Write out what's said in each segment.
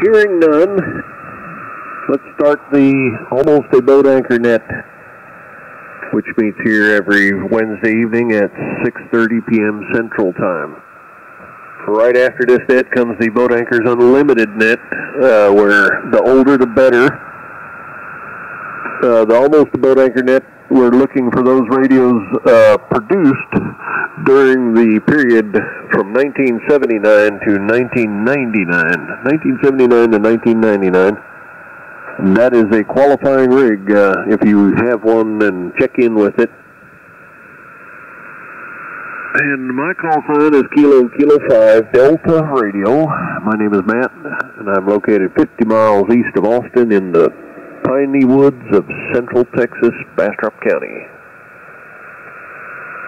Hearing none, let's start the Almost a BoatAnchorNet, which meets here every Wednesday evening at 6:30 p.m. Central Time. Right after this net comes the Boat Anchors Unlimited net, where the older the better. The Almost a BoatAnchorNet, we're looking for those radios produced during the period from 1979 to 1999. 1979 to 1999. And that is a qualifying rig. If you have one, then check in with it. And my call sign is Kilo 5 Delta Radio. My name is Matt, and I'm located 50 miles east of Austin in the piney woods of central Texas, Bastrop County.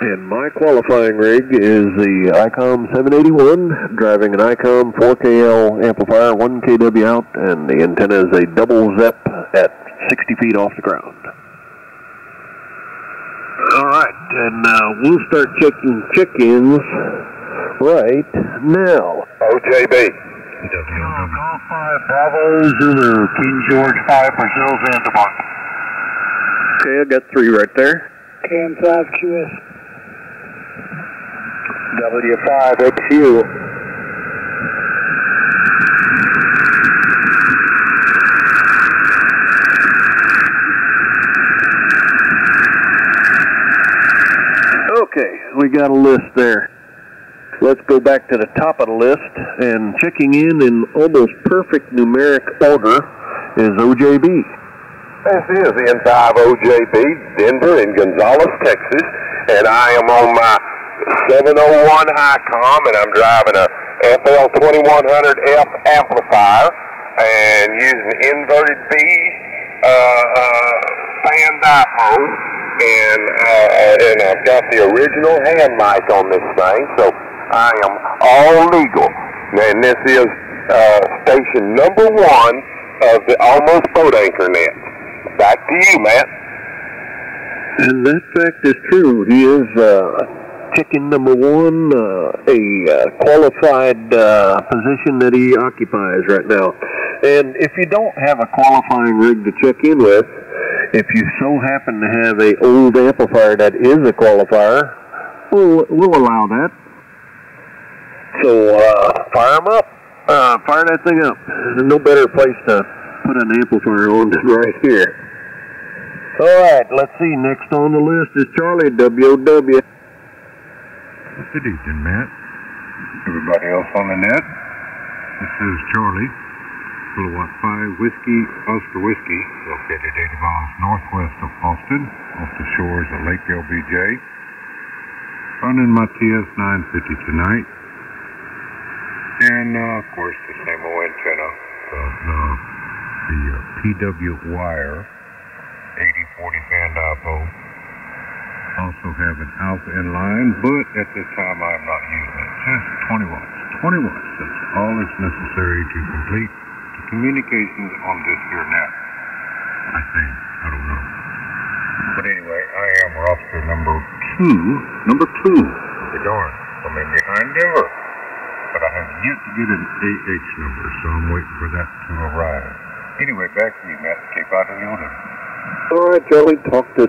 And my qualifying rig is the Icom 781, driving an Icom 4KL amplifier, 1 kW out, and the antenna is a double ZEP at 60 feet off the ground. All right, and we'll start checking check-ins right now. OJB. Golf 5 Bravo Zulu, King George 5 Brazil Zanzibar. Okay, I got 3 right there. KM5 QS. W5XU. Okay, we got a list there. Let's go back to the top of the list, and checking in almost perfect numeric order is OJB. This is N5 OJB, Denver and Gonzales, Texas, and I am on my 701 Icom, and I'm driving a FL2100F amplifier and using inverted B fan dipole, and I've got the original hand mic on this thing, so I am all legal. And this is station number 1 of the Almost BoatAnchorNet. Back to you, Matt. And that fact is true. He is chicken number 1, a qualified position that he occupies right now. And if you don't have a qualifying rig to check in with, if you so happen to have a old amplifier that is a qualifier, we'll allow that. So fire them up. Fire that thing up. There's no better place to put an amplifier on than right here. All right, let's see. Next on the list is Charlie, WOW. Good evening, Matt. Everybody else on the net. This is Charlie, Kilowatt 5 Whiskey, Oscar Whiskey, located 80 miles northwest of Austin, off the shores of Lake LBJ. Running my TS950 tonight. And, of course, the same old antenna of the PW Wire 8040 fan dipole. Also have an alpha in line, but at this time I'm not using it. Just 20 watts. 20 watts. That's all that's necessary to complete the communications on this here net. I think. I don't know. But anyway, I am roster number 2. Number 2. The darn. I'm in behind Denver. But I have yet to get an AH number, so I'm waiting for that to arrive. Anyway, back to you, Matt. Keep out of the order. All right, Charlie, talk to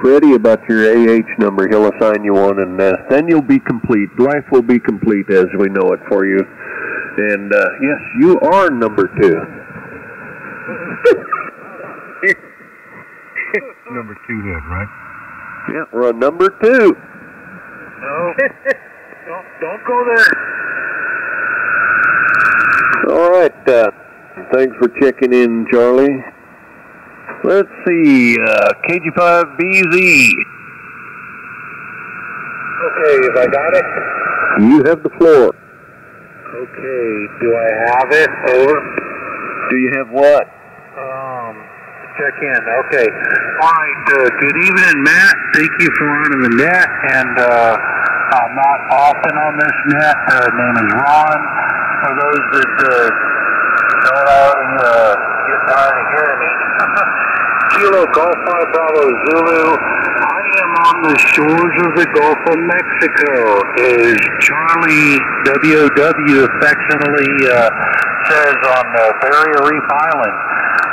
Freddie about your AH number. He'll assign you one, and then you'll be complete. Life will be complete as we know it for you. And, yes, you are number 2. Number 2 then, right? Yeah, we're on number 2. No. Don't go there. All right, thanks for checking in, Charlie. Let's see, KG5BZ. Okay, have I got it? You have the floor. Okay, do I have it? Over. Do you have what? Check in. Okay. All right. Good evening, Matt. Thank you for running the net. And I'm not often on this net. Name is Ron. For those that start out and get tired of hearing me. Kilo Golf 5 Bravo Zulu. I am on the shores of the Gulf of Mexico, as Charlie WOW affectionately says on Barrier Reef Island.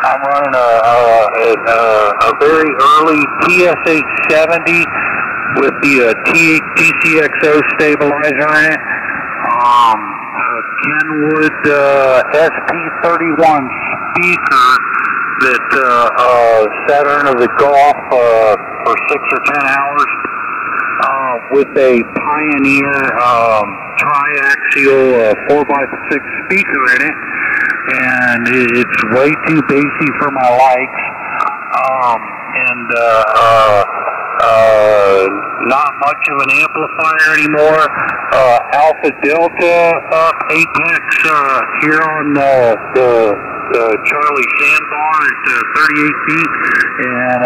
I'm running a very early TSH 70 with the TCXO stabilizer in it. Kenwood SP31 speaker that sat under the Gulf for 6 or 10 hours with a Pioneer triaxial 4x6 speaker in it, and it's way too bassy for my likes, not much of an amplifier anymore. Alpha Delta Apex here on the Charlie Sandbar at 38 feet, and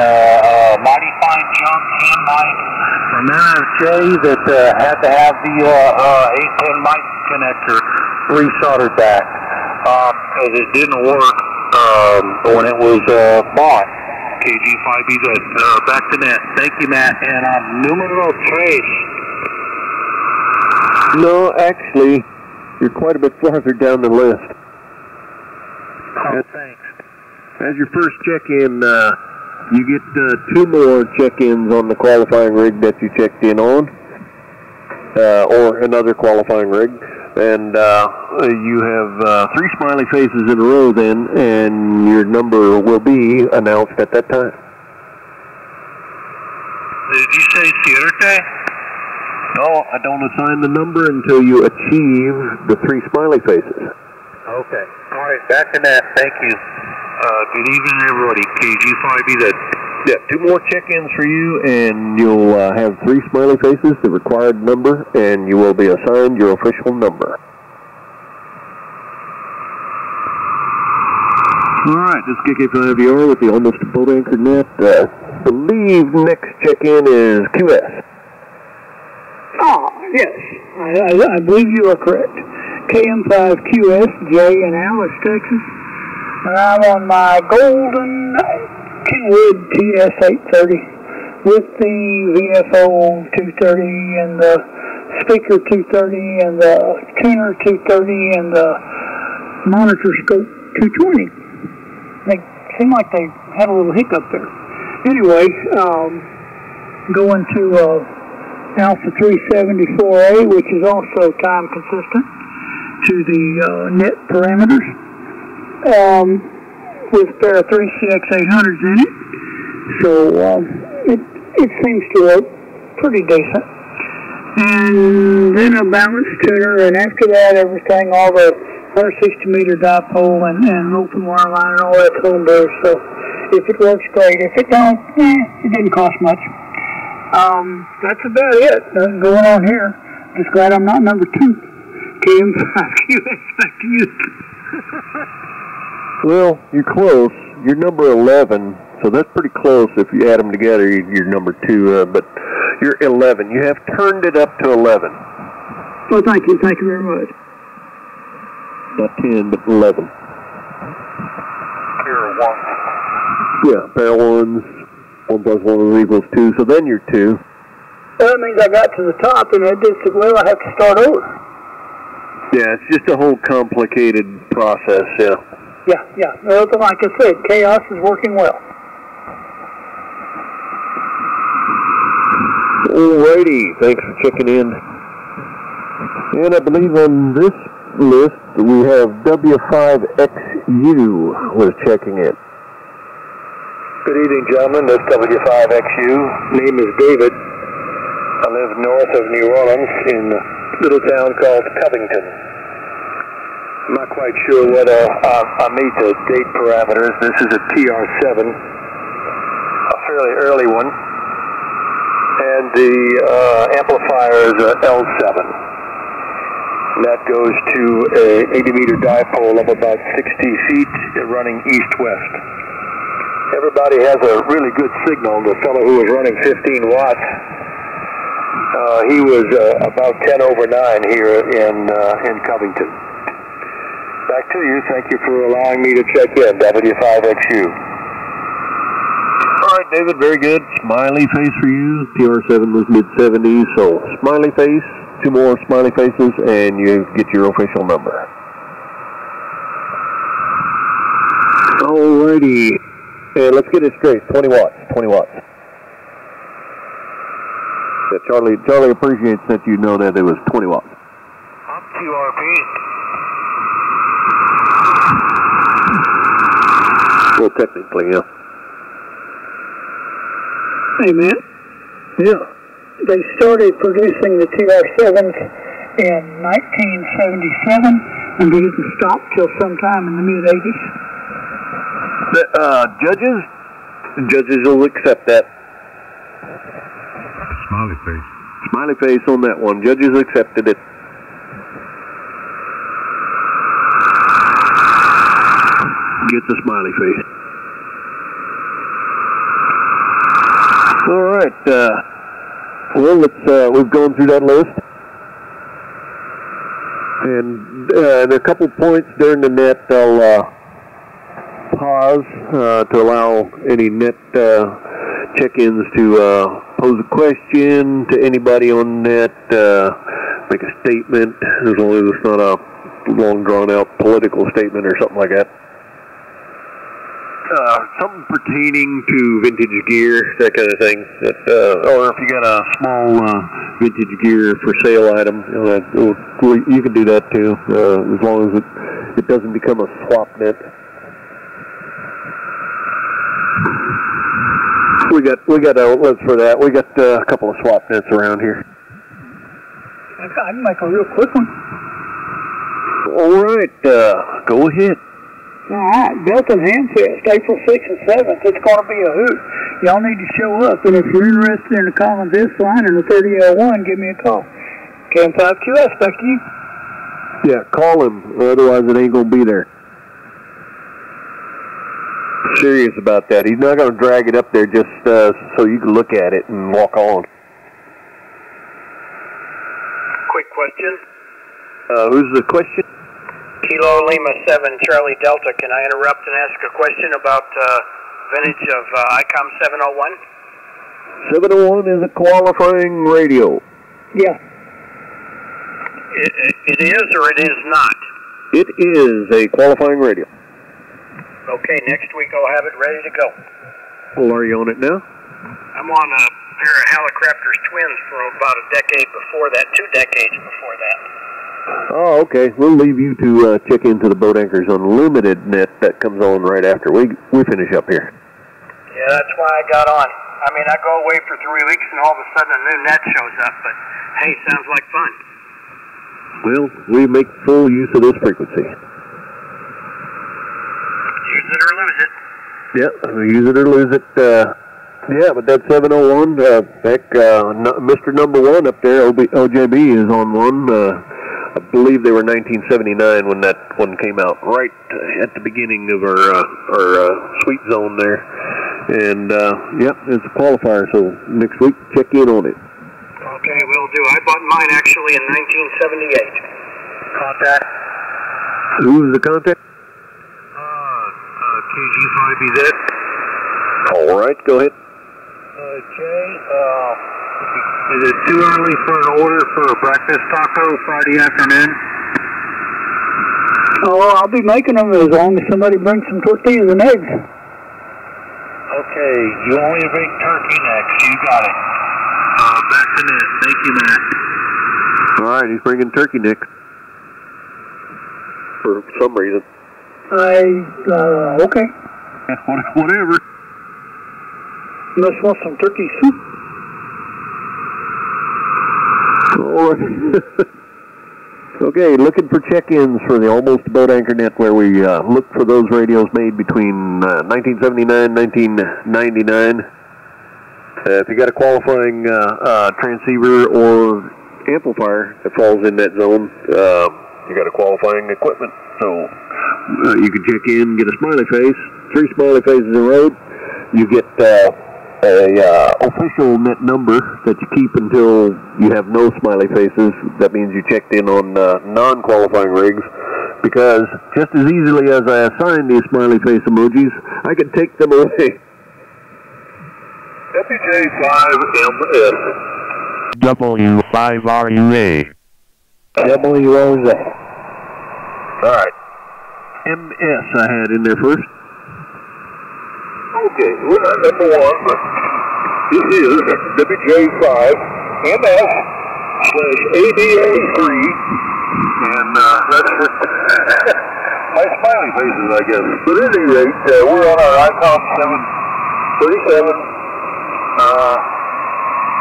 mighty fine junk hand mic from MFJ that had to have the 810 mic connector resoldered back because it didn't work when it was bought. KG5BZ, back to net. Thank you, Matt. And numero tres. No, actually, you're quite a bit farther down the list. Oh, thanks. As your first check-in, you get 2 more check-ins on the qualifying rig that you checked in on, or another qualifying rig. And you have 3 smiley faces in a row then, and your number will be announced at that time. Did you say Sierte? No, I don't assign the number until you achieve the 3 smiley faces. Okay. All right, back to that. Thank you. Good evening, everybody. KG5BZ. Yeah, 2 more check-ins for you, and you'll have 3 smiley faces, the required number, and you will be assigned your official number. All right, this is KK5VR with the Almost BoatAnchorNet. I believe next check-in is QS. Yes, I believe you are correct. KM5QS, J in Alice, Texas. And I'm on my golden Kenwood TS830 with the VFO 230 and the speaker 230 and the tuner 230 and the monitor scope 220. They seem like they had a little hiccup there. Anyway, going to Alpha 374A, which is also time consistent to the net parameters, with a pair of 3 CX800s in it. So it seems to work pretty decent. And then a balanced tuner, and after that everything, all the 160 meter dipole and open wire line and all that's homebrew. So if it works, great. If it don't, it didn't cost much. That's about it. Nothing going on here. Just glad I'm not number 2. KM5QS, back to you. Well, you're close. You're number 11, so that's pretty close. If you add them together, you're number 2, but you're 11. You have turned it up to 11. Well, thank you. Thank you very much. Not 10, but 11. Pair of 1. Yeah, pair of 1s. 1 plus 1 equals 2, so then you're 2. Well, that means I got to the top, and I just said, well, I have to start over. Yeah, it's just a whole complicated process, yeah. Yeah. Well, like I said, chaos is working well. Alrighty, thanks for checking in. And I believe on this list we have W5XU was checking in. Good evening, gentlemen. This is W5XU. Name is David. I live north of New Orleans in a little town called Covington. I'm not quite sure whether I meet the date parameters. This is a TR7, a fairly early one. And the amplifier is a L7. And that goes to a 80 meter dipole of about 60 feet running east-west. Everybody has a really good signal. The fellow who was running 15 watts, he was about 10 over 9 here in Covington. Back to you. Thank you for allowing me to check in, W5XU. All right, David, very good. Smiley face for you. TR7 was mid-70s, so smiley face, 2 more smiley faces, and you get your official number. Alrighty. And let's get it straight. 20 watts. 20 watts. Yeah, Charlie appreciates that you know that it was 20 watts. I'm QRP. Well, technically, yeah. Hey, man. Yeah. They started producing the TR7s in 1977 and they didn't stop till sometime in the mid-80s. Judges will accept that. Smiley face. Smiley face on that one. Judges accepted it. Gets a smiley face. All right. Well, we've gone through that list. And a couple points during the net, I'll pause to allow any net check-ins to pose a question to anybody on net, make a statement, as long as it's not a long drawn-out political statement or something like that. Something pertaining to vintage gear, that kind of thing. Or if you got a small vintage gear for sale item, you can do that too, as long as it doesn't become a swap net. We got outlets for that. We got a couple of swap nets around here. I can make a real quick one. All right, go ahead. All right, Belton Handfest, April 6th and 7th. It's going to be a hoot. Y'all need to show up, and if you're interested in the Collins S line and the 30L1, give me a call. KM5QS, back to you. Yeah, call him, otherwise it ain't going to be there. Serious about that. He's not going to drag it up there just so you can look at it and walk on. Quick question. Who's the question? Kilo Lima 7 Charlie Delta. Can I interrupt and ask a question about vintage of Icom 701? 701 is a qualifying radio. Yeah. It is or it is not? It is a qualifying radio. Okay, next week I'll have it ready to go. Well, are you on it now? I'm on a pair of Halicraptors twins from about a decade before that, 2 decades before that. Oh, okay. We'll leave you to check into the Boat Anchors Unlimited net that comes on right after we finish up here. Yeah, that's why I got on. I mean, I go away for 3 weeks and all of a sudden a new net shows up, but hey, sounds like fun. Well, we make full use of this frequency. Use it or lose it. Yeah, use it or lose it. Yeah, but that 701, Mr. Number 1 up there, OJB is on one. I believe they were 1979 when that one came out, right at the beginning of our sweet zone there. And, yeah, it's a qualifier, so next week, check in on it. Okay, will do. I bought mine actually in 1978. Contact. Who was the contact? TG5BZ. All right, go ahead. Jay, is it too early for an order for a breakfast taco Friday afternoon? Oh, I'll be making them as long as somebody brings some tortillas and eggs. Okay, you only bring turkey necks. You got it. Back to net. Thank you, Matt. All right, he's bringing turkey necks for some reason. Okay. Whatever. You must want some turkey soup. All right. Okay, looking for check-ins for the Almost Boat Anchor Net, where we look for those radios made between 1979 and 1999. If you got a qualifying transceiver or amplifier that falls in that zone, you got a qualifying equipment. So you can check in, get a smiley face, 3 smiley faces in a row. You get a official net number that you keep until you have no smiley faces. That means you checked in on non-qualifying rigs, because just as easily as I assign these smiley face emojis, I can take them away. WJ5MS. W5RUA. WOZ. All right. MS I had in there first. Okay, we're not number one, but this is WJ5MS/ADA3, and that's for my smiley faces, I guess. But at any rate, we're on our Icom 737,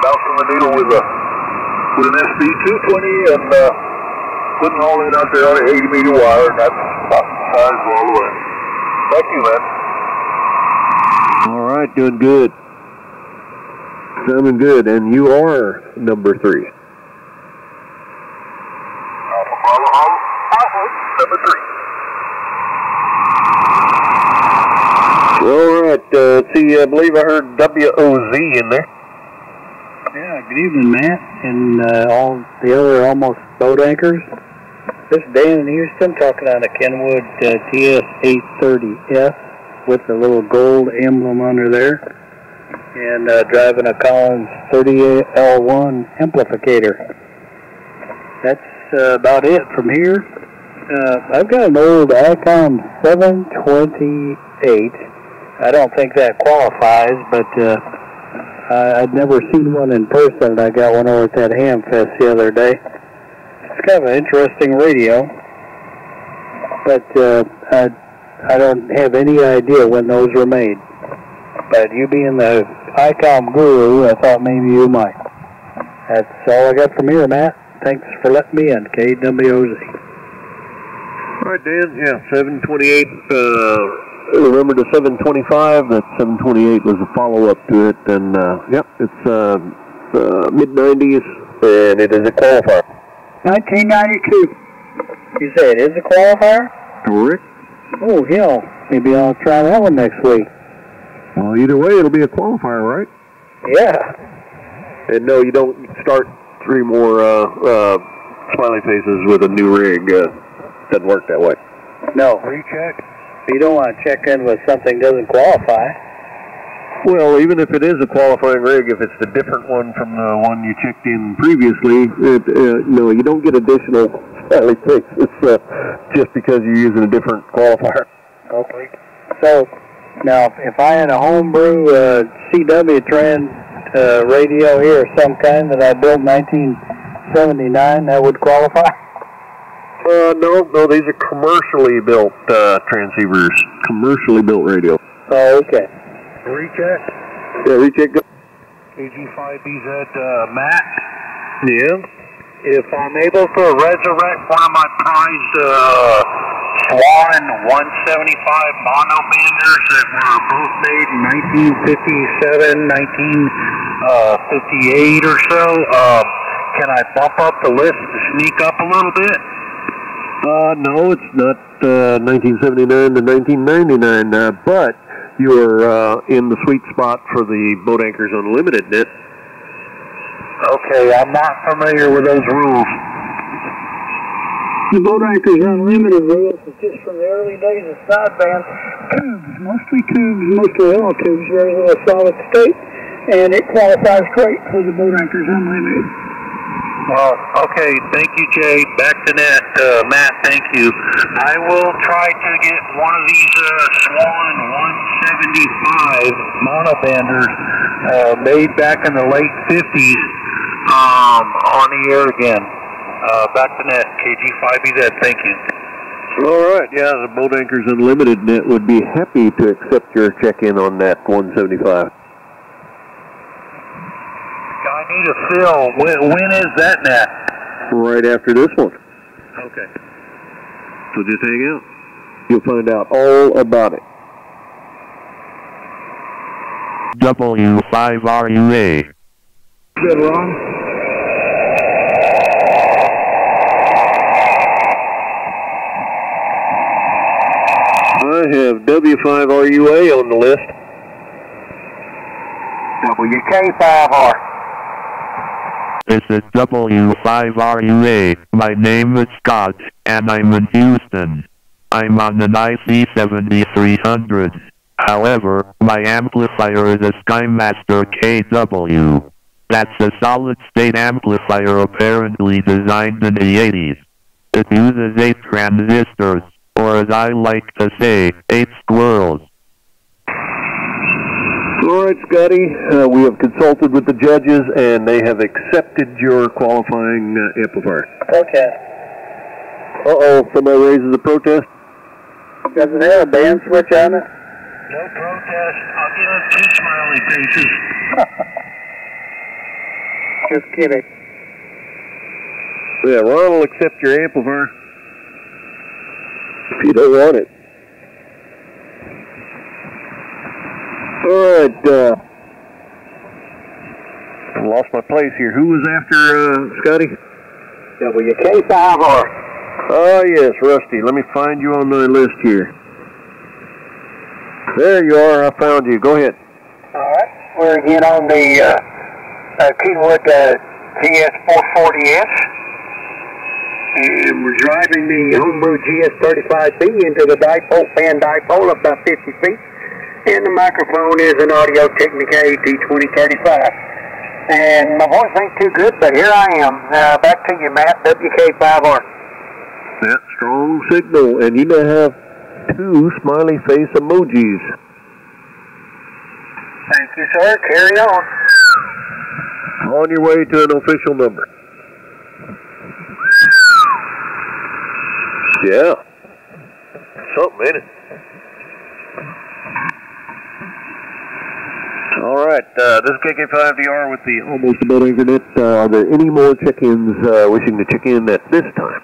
bouncing the needle with an SB220, and putting all that out there on an 80-meter wire, and that's about the size all the way. Thank you, man. All right, doing good. Sounding good, and you are number 3. Number 3. All right, let's see, I believe I heard WOZ in there. Yeah, good evening, Matt, and all the other almost boat anchors. This is Dan in Houston talking on a Kenwood TS830S with the little gold emblem under there, and driving a Collins 30L1 amplificator. That's about it from here. I've got an old Icom 728. I don't think that qualifies, but I'd never seen one in person. I got one over at that Ham Fest the other day. It's kind of an interesting radio, but I don't have any idea when those were made. But you being the Icom guru, I thought maybe you might. That's all I got from here, Matt. Thanks for letting me in, KWOZ. All right, Dan. Yeah, 728. Remember the 725? That 728 was a follow-up to it, and yep, it's mid-90s, and it is a qualifier. 1992. You say it is a qualifier? Correct. Oh, hell. Maybe I'll try that one next week. Well, either way, it'll be a qualifier, right? Yeah. And no, you don't start 3 more smiley faces with a new rig. Doesn't work that way. No. Recheck. You don't want to check in with something that doesn't qualify. Well, even if it is a qualifying rig, if it's a different one from the one you checked in previously, no, you don't get additional smiley faces just because you're using a different qualifier. Okay. So, now, if I had a homebrew CW trend radio here of some kind that I built in 1979, that would qualify? No, these are commercially built transceivers, commercially built radio. Oh, okay. Recheck. Yeah, recheck. KG5BZ, Matt. Yeah? If I'm able to resurrect one of my prized Swan 175 mono banders that were both made in 1957, 1958 or so, can I bump up the list to sneak up a little bit? No, it's not 1979 to 1999, but you're in the sweet spot for the Boat Anchors Unlimited net. Okay, I'm not familiar with those rules. The Boat Anchors Unlimited rules is just from the early days of sideband tubes, mostly all tubes, very little solid state, and it qualifies great for the Boat Anchors Unlimited. Okay, thank you, Jay. Back to net. Matt, thank you. I will try to get one of these Swan 175 monobanders made back in the late 50s on the air again. Back to net. KG5BZ, thank you. All right, yeah, the Boat Anchors Unlimited net would be happy to accept your check-in on that 175. I need a fill. When is that net? Right after this one. Okay. So just hang out. You'll find out all about it. W5RUA. Good, Ron. I have W5RUA on the list. WK5R. This is W5RUA. My name is Scott, and I'm in Houston. I'm on an IC 7300. However, my amplifier is a Skymaster KW. That's a solid-state amplifier apparently designed in the 80s. It uses 8 transistors, or as I like to say, 8 squirrels. All right, Scotty, we have consulted with the judges, and they have accepted your qualifying amplifier. Protest. Uh-oh, somebody raises a protest? Does it have a band switch on it? No protest. I'll give it 2 smiley faces. Just kidding. Yeah, Ron will accept your amplifier if you don't want it. All right, I lost my place here. Who was after Scotty? WK5R. Oh, yes, Rusty. Let me find you on the list here. There you are. I found you. Go ahead. All right. We're again on the Kenwood GS440S. And we're driving the homebrew GS35B into the fan dipole of about 50 feet. And the microphone is an Audio Technica AT2035. And my voice ain't too good, but here I am. Back to you, Matt, WK5R. That strong signal, and you now have 2 smiley face emojis. Thank you, sir. Carry on. On your way to an official number. Yeah. Something in it. All right, this is KK5DR with the Almost BoatAnchorNet. Are there any more check-ins wishing to check in at this time?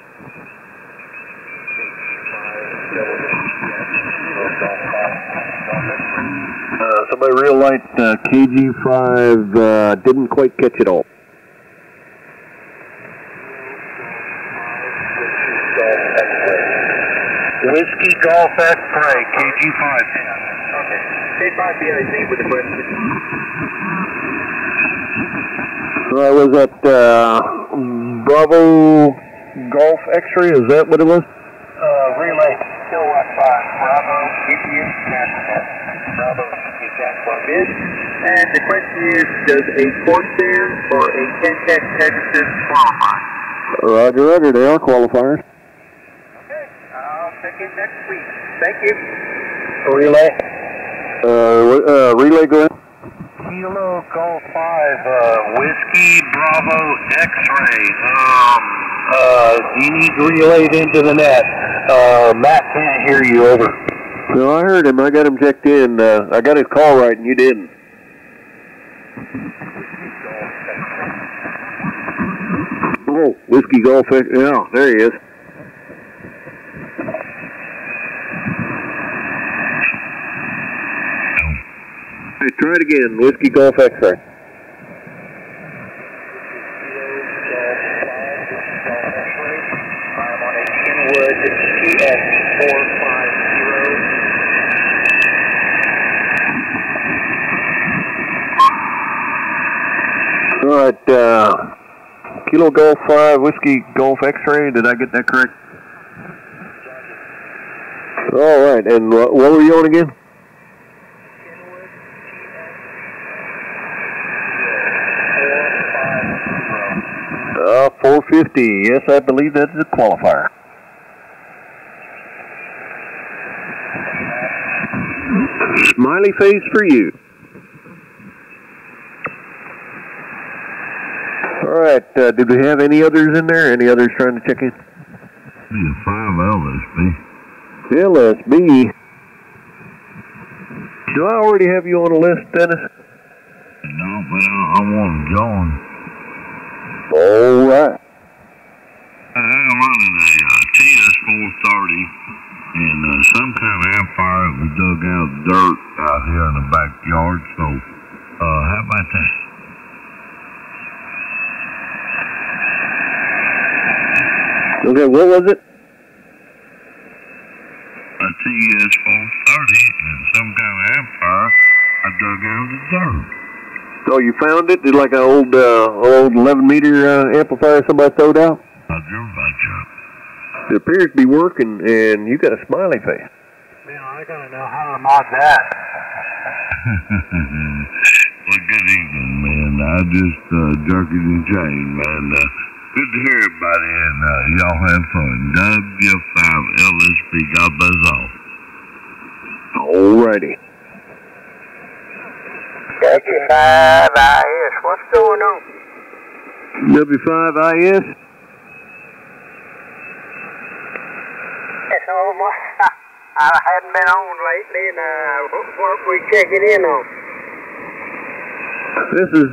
Somebody real light, KG5 didn't quite catch it all. Whiskey Golf X-Ray, KG5. Okay. K5BIC with the question. Was that Bravo Golf X-Ray? Is that what it was? Relay, kilowatt 5, Bravo, GPS, Capital, Bravo, GPS, bid. And the question is, does a Corsair or a Kentech Pegasus qualify? Roger, roger, they are qualifiers. Okay, I'll check in next week. Thank you. Relay. Relay, go ahead. Kilo Golf 5, Whiskey Bravo X-Ray. You need relayed into the net. Matt can't hear you, over. No, I heard him. I got him checked in. I got his call right, and you didn't. Oh, Whiskey Golf. Yeah, there he is. Hey, try it again. Whiskey Golf X-Ray. I'm on a Kenwood TS450. All right, Kilo Golf 5, Whiskey Golf X-Ray. Did I get that correct? All right, and what were you on again? 450. Yes, I believe that is a qualifier. Smiley face for you. All right, did we have any others in there? Any others trying to check in? 5 LSB. LSB. Do I already have you on the list, Dennis? No, but I want to join. All right. I'm running a TS430 and some kind of amplifier that was dug out of the dirt out here in the backyard. So, how about that? Okay, what was it? A TS430 and some kind of amplifier I dug out of the dirt. Oh, you found it? Did like an old 11-meter amplifier somebody throwed out? I drove that job. It appears to be working, and you got a smiley face. Man, I gotta know how to mod that. Well, good evening, man. I just jerking and chain, man. Good to hear everybody, and y'all have fun. W5LSP, God bless all. Alrighty. W5IS, what's going on? W5IS? I hadn't been on lately, and what we checking in on? This is,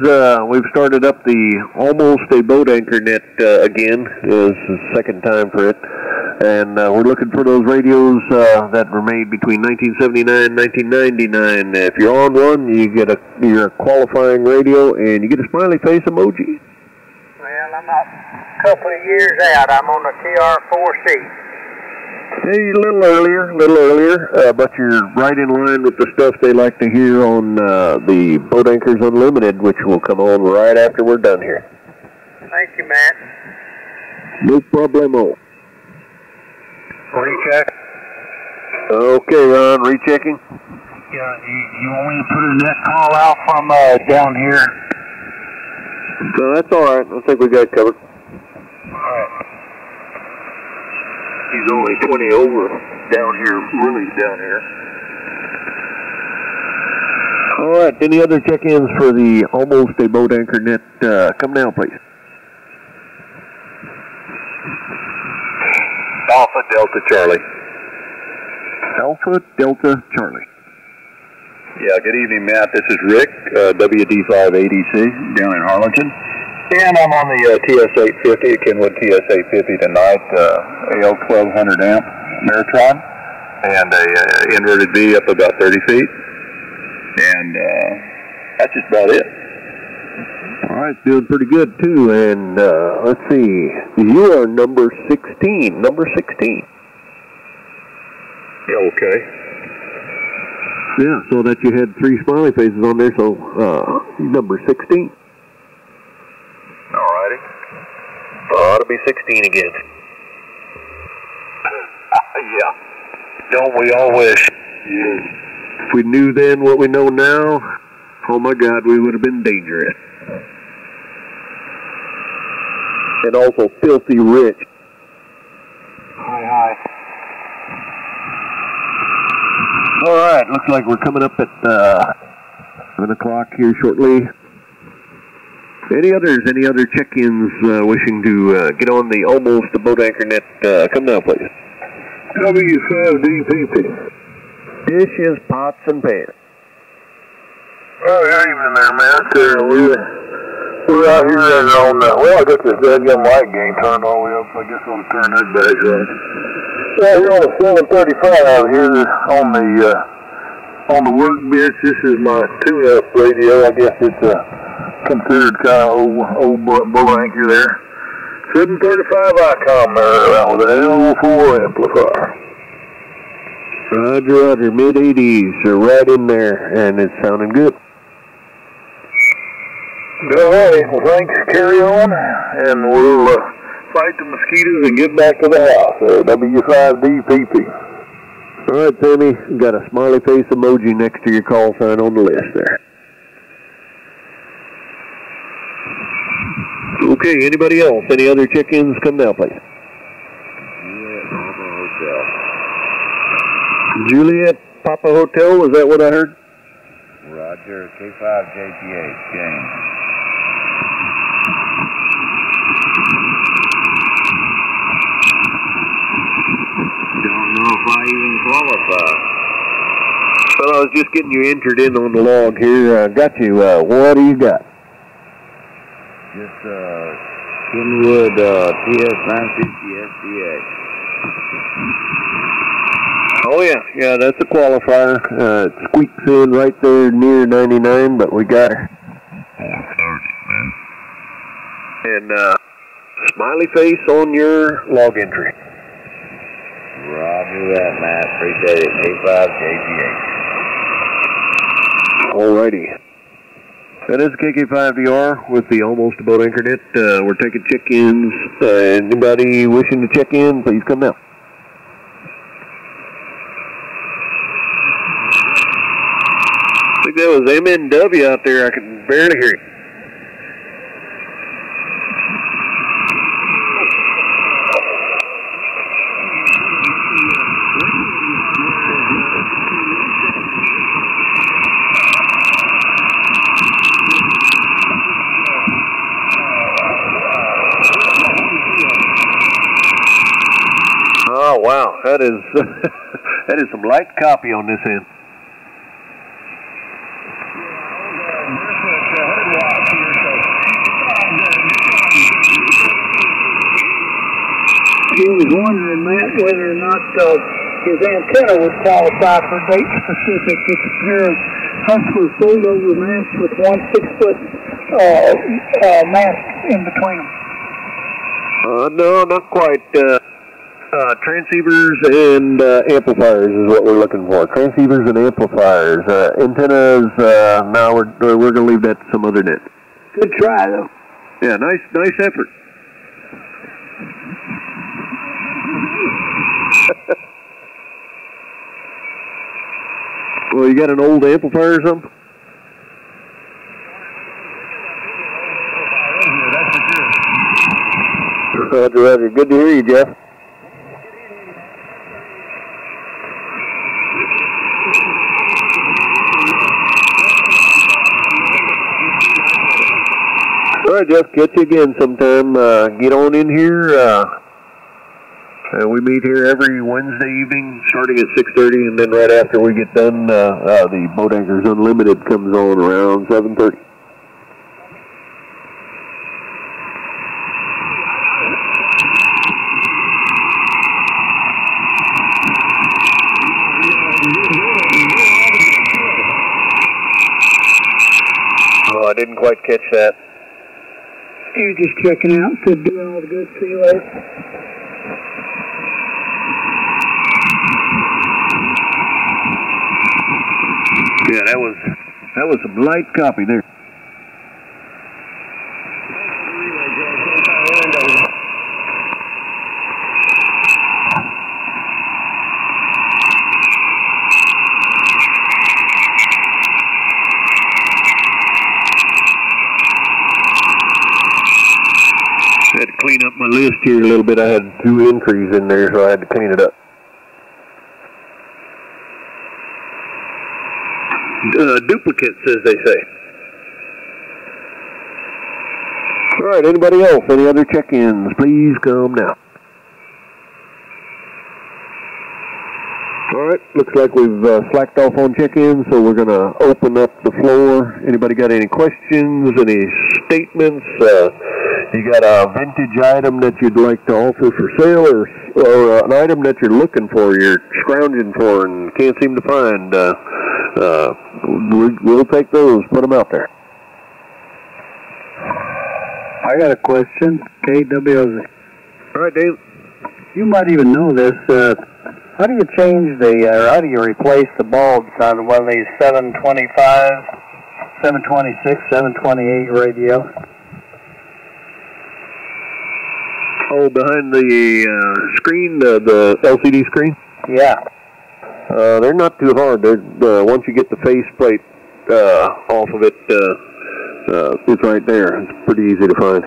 we've started up the Almost a BoatAnchorNet again. This is the second time for it. And we're looking for those radios that were made between 1979 and 1999. If you're on one, you're a qualifying radio, and you get a smiley face emoji. Well, I'm a couple of years out. I'm on the TR4C. Hey, a little earlier, but you're right in line with the stuff they like to hear on the Boat Anchors Unlimited, which will come on right after we're done here. Thank you, Matt. No problemo. Recheck? Okay, Ron, rechecking? Yeah, you want me to put a net call out from down here? So that's all right. I think we got it covered. All right. He's only 20 over down here, really down here. All right, any other check-ins for the Almost a BoatAnchorNet? Come now, please. Alpha Delta Charlie. Alpha Delta Charlie. Yeah, good evening, Matt. This is Rick, WD5ADC down in Harlingen. And I'm on the TS850, Kenwood TS850 tonight, AL1200 amp Meritron, and a inverted V up about 30 feet. And that's just about it. All right, doing pretty good, too. And let's see, you are number 16. Number 16. Okay. Yeah, so that you had 3 smiley faces on there, so number 16. Alrighty. Ought to be 16 again. Yeah. Don't we all wish? Yes. If we knew then what we know now, oh my God, we would have been dangerous. And also filthy rich. Hi. All right, looks like we're coming up at 7 o'clock here shortly. Any other check-ins wishing to get on the Almost the BoatAnchorNet? Come now, please. W5DPP. Dishes, pots, and pans. Oh, good evening there, man. We're out here on, well, I got this dadgum light game turned all the way up, so I guess I'll turn that back on. Yeah, we're on a 735 out here on the workbench. This is my tune-up radio. I guess it's considered kind of old boat anchor there. 735 Icom there with an L4 amplifier. Roger, mid-80s are right in there, and it's sounding good. Alrighty, well thanks, carry on, and we'll fight the mosquitoes and get back to the house. W5DPP. All right, Sammy, got a smiley face emoji next to your call sign on the list there. Okay, anybody else? Any other check-ins? Come now, please. Juliet Papa Hotel, was that what I heard? Roger, K5JPH, James. Don't know if I even qualify. Well, I was just getting you entered in on the log here. Got you. What do you got? Just Kenwood TS950 SDX. Oh, yeah, that's a qualifier. It squeaks in right there near 99, but we got her. 430, man. And smiley face on your log entry. Roger that, Matt. Appreciate it. K5JPH. Alrighty. That is KK5DR with the Almost a BoatAnchorNet. We're taking check-ins. Anybody wishing to check in, please come now. think that was MNW out there. I could barely hear him. Oh wow, that is that is some light copy on this end. He was wondering, Matt, whether or not his antenna would qualify for date specific with a pair of Hustler fold-over masts with 1 6-foot mast in between them. No, not quite. Transceivers and amplifiers is what we're looking for. Transceivers and amplifiers. Antennas, now we're going to leave that to some other net. Good try, though. Yeah, nice effort. Well, you got an old amplifier or something? Roger, roger. Good to hear you, Jeff. All right, Jeff, catch you again sometime. Get on in here. We meet here every Wednesday evening starting at 6:30, and then right after we get done, the Boat Anchors Unlimited comes on around 7:30. Oh, I didn't quite catch that. You're just checking out, said doing all the good, see you later. Yeah, that was some light copy there. I had to clean up my list here a little bit. I had 2 entries in there, so I had to clean it up. Duplicates, as they say. All right, anybody else? Any other check-ins? Please come now. All right, looks like we've slacked off on check-ins, so we're going to open up the floor. Anybody got any questions, any statements? You got a vintage item that you'd like to offer for sale, or an item that you're looking for, you're scrounging for and can't seem to find? We'll take those, put them out there. I got a question. KWZ. All right, Dave. You might even know this. How do you change or how do you replace the bulbs on one of these 725, 726, 728 radios? Oh, behind the screen, the LCD screen? Yeah. They're not too hard. Once you get the faceplate off of it, it's right there. It's pretty easy to find.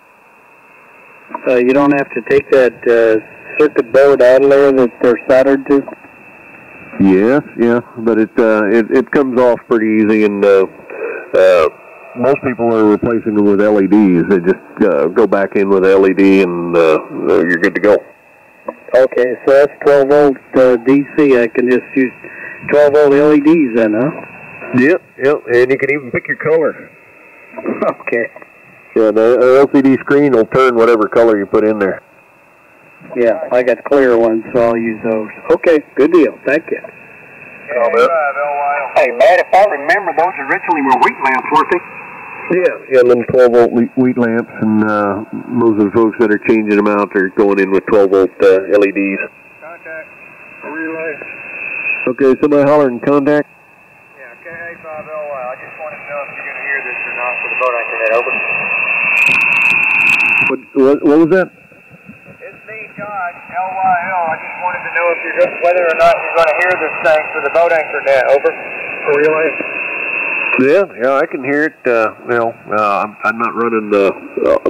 You don't have to take that circuit board out of there that they're soldered to? Yes, yeah, but it comes off pretty easy, and most people are replacing them with LEDs. They just go back in with LED, and you're good to go. Okay, so that's 12 volt DC. I can just use 12 volt LEDs then, huh? Yep, and you can even pick your color. Okay. Yeah, the LCD screen will turn whatever color you put in there. Yeah, I got clear ones, so I'll use those. Okay, good deal. Thank you. Hey, Matt, if I remember, those originally were wheat lamps, weren't they? Yeah, them 12 volt wheat lamps, and most of the folks that are changing them out are going in with 12 volt LEDs. Contact. Relay. Okay, somebody hollering contact. Yeah, KA5LY. I just wanted to know if you're going to hear this or not for the BoatAnchorNet. Over. What was that? It's me, Josh, LYL. I just wanted to know if whether or not you're going to hear this thing for the BoatAnchorNet. Over. Relay. Yeah, I can hear it. I'm not running the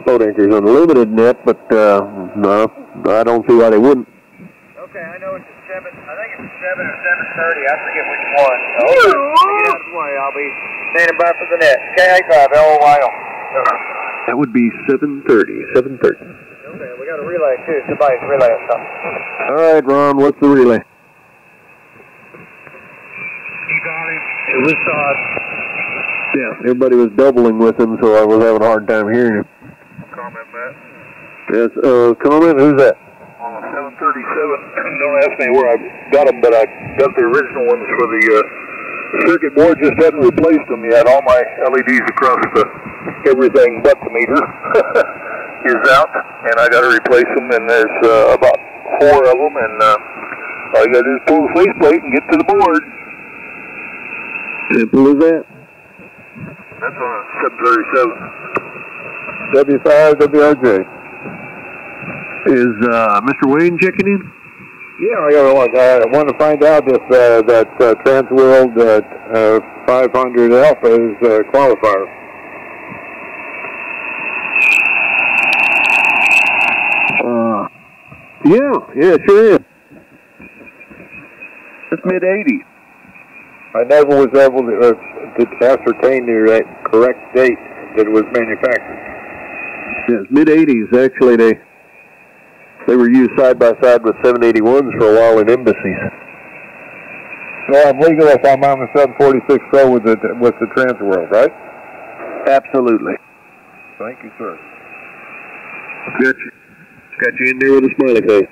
Boat Anchors Unlimited net, but no, I don't see why they wouldn't. Okay, I know it's a 7. I think it's a 7 or 7:30. I forget which one. Okay, get out of the way. I'll be standing by for the net. KA5 LOYO. That would be 7:30. 7:30. Okay, we got a relay too. Somebody's relaying something. All right, Ron. What's the relay? You got him. It was Todd. Yeah, everybody was doubling with him, so I was having a hard time hearing him. Comment, Matt. Yes, comment? Who's that? 737. Don't ask me where I got them, but I got the original ones for the circuit board. Just hadn't replaced them yet. All my LEDs across everything but the meter is out, and I got to replace them. And there's about 4 of them, and all you got to do is pull the faceplate and get to the board. Simple as that. That's on a 737. W5 WRJ. Is Mr. Wayne checking in? Yeah, I want to find out if that Transworld 500 Alpha is a qualifier. Yeah, sure is. It's mid-80s. I never was able to ascertain the correct date that it was manufactured. Yeah, it's mid-80s. Actually, they were used side by side with 781s for a while in embassies. So I'm legal if I'm on the 746 Pro with the Transworld, right? Absolutely. Thank you, sir. Got you in there with a smiley face.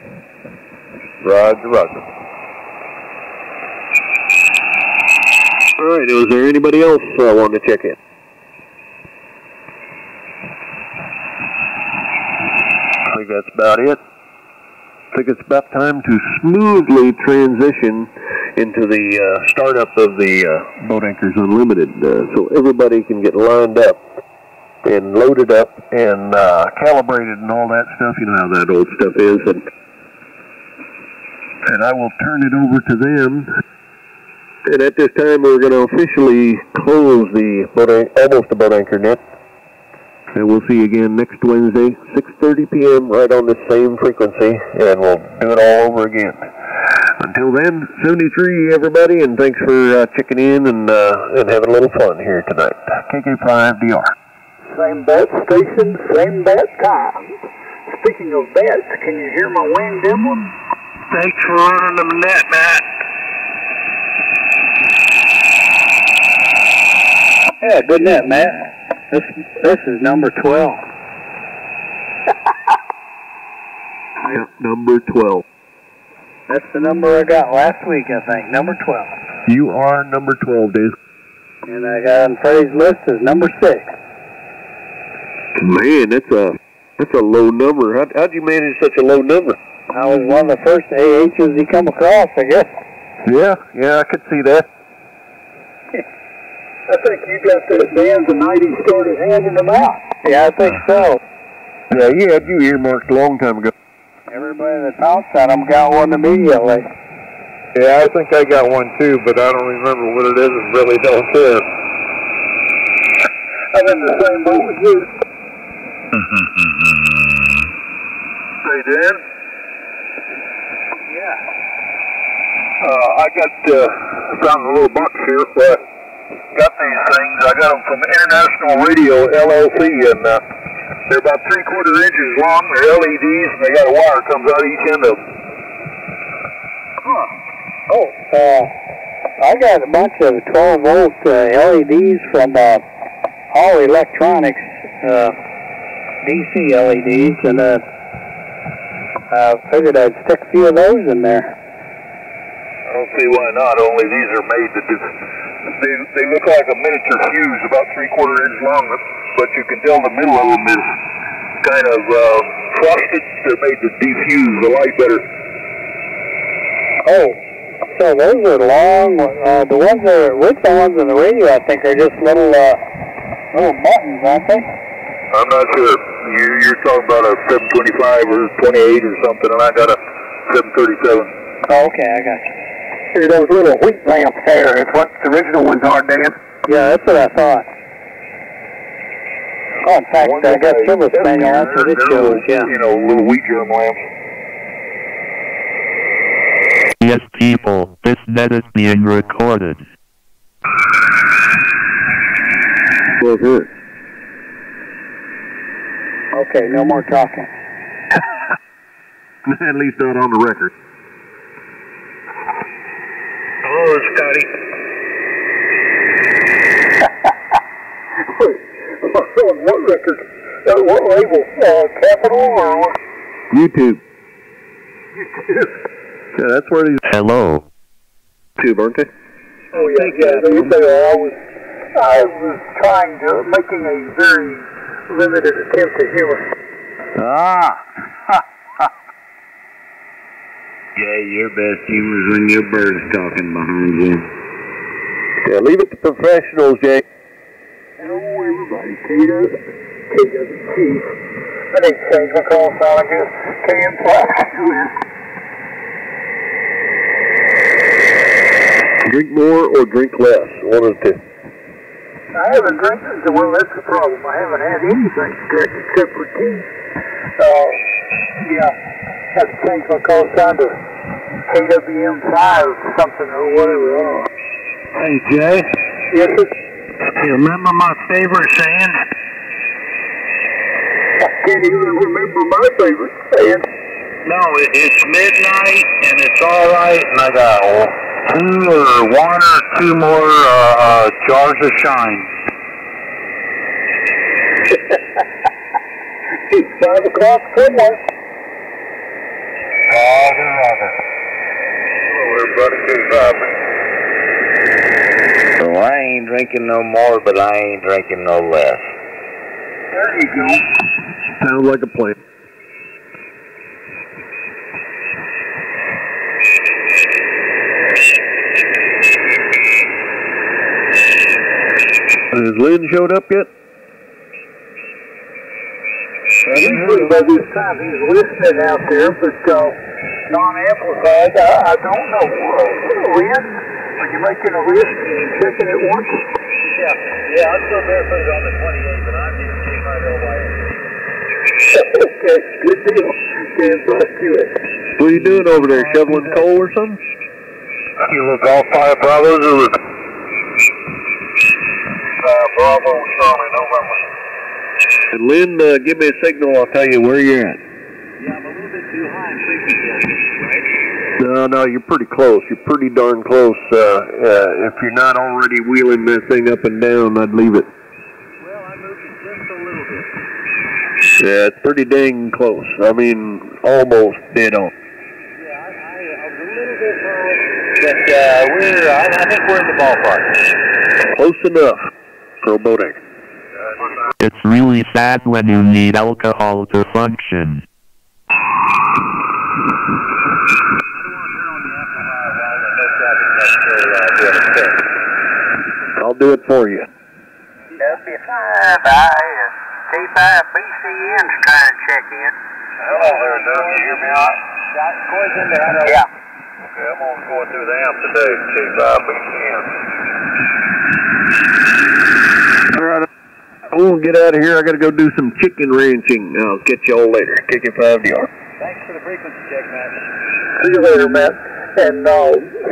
Roger. All right, was there anybody else wanting to check in? I think that's about it. I think it's about time to smoothly transition into the startup of the Boat Anchors Unlimited, so everybody can get lined up and loaded up and calibrated and all that stuff. You know how that old stuff is. And I will turn it over to them. And at this time, we're going to officially close the almost the BoatAnchorNet. And we'll see you again next Wednesday, 6:30 p.m., right on the same frequency, and we'll do it all over again. Until then, 73, everybody, and thanks for checking in and having a little fun here tonight. KK5DR. Same bet station, same bet time. Speaking of bets, can you hear my wing dimpling? Thanks for running the net, Matt. Yeah, good net, Matt. This is number 12. Yeah, number 12. That's the number I got last week, I think. Number 12. You are number 12, Dave. And I got on Freddie's list as number 6. Man, that's a low number. How'd you manage such a low number? I was one of the first AHs he come across, I guess. Yeah, I could see that. I think you got the bands the night he started handing them out. Yeah, I think so. Yeah, he had you earmarked a long time ago. Everybody that pounced on them got one immediately. Yeah, I think I got one too, but I don't remember what it is and really don't care. I'm in the same boat with you. Hey, Dan? Yeah. I found a little box here. Got these things. I got them from International Radio LLC, and they're about 3/4 inches long. They're LEDs, and they got a wire comes out each end of them. I got a bunch of 12-volt LEDs from All Electronics, DC LEDs, and I figured I'd stick a few of those in there. I don't see why not. Only these are made to do. They look like a miniature fuse, about 3/4 inch long, but you can tell the middle of them is kind of frosted. They're made to diffuse the light better. Oh, so those are long. The ones that are with the ones on the radio, I think, are just little buttons, aren't they? I'm not sure. You're talking about a 725 or 28 or something, and I got a 737. Oh, okay, I got you. Those little wheat lamps there is what the original ones are, Dan. Yeah, that's what I thought. Oh, in fact, I got service manual. That's what it shows, yeah. You know, little wheat germ lamps. Yes, people, this net is being recorded. Well, good. Okay, no more talking. At least not on the record. Hello, Scotty. On what record? What label? Capital or what? YouTube. Yeah, that's where these Hello. YouTube, aren't they? Oh, yeah. I was trying to, making a very limited attempt at humor. Ah! Yeah, your best humor is when your bird's talking behind you. Yeah, leave it to professionals, Jay. Hello, everybody. KWT. I think change my call sign, I guess. KM5. Drink more or drink less, one of the two. I haven't drank, well, that's the problem. I haven't had anything to drink except for tea. Yeah, have to change my call sign to KWM5 or something or whatever. Hey, Jay. Yes, sir. You remember my favorite saying? I can't even remember my favorite saying. No, it's midnight and it's all right, and I got one or two more jars of shine. It's 5 o'clock somewhere. Hello, everybody. So I ain't drinking no more, but I ain't drinking no less. There you go. Sounds like a plan. Has Lynn showed up yet? Usually by this time he's listening out there, but non-amplified, I don't know. Lynn, are you making a list and checking it once? Yeah, I'm still barefooted on the 28th, but I'm just keeping my little way. Okay, good deal. Stand by to it. What are you doing over there, shoveling coal or something? You look all 5 Bravos or Bravo, Charlie, November. And Lynn, give me a signal, I'll tell you where you're at. Yeah, I'm a little bit too high in frequency, right? No, you're pretty close. You're pretty darn close. If you're not already wheeling that thing up and down, I'd leave it. Well, I moved it just a little bit. Yeah, it's pretty dang close. I mean, almost dead on. Yeah, I was a little bit high, but I think we're in the ballpark. Close enough for a boat anchor. It's really sad when you need alcohol to function. I'll do it for you. W5, T5BCN's trying to check in. Hello there, Doug. You hear me out? Yeah. Okay, I'm only going through the amp today. T5BCN. All right. I won't get out of here. I got to go do some chicken ranching. I'll catch y'all later. KK5DR. Thanks for the frequency check, Matt. See you later, Matt. And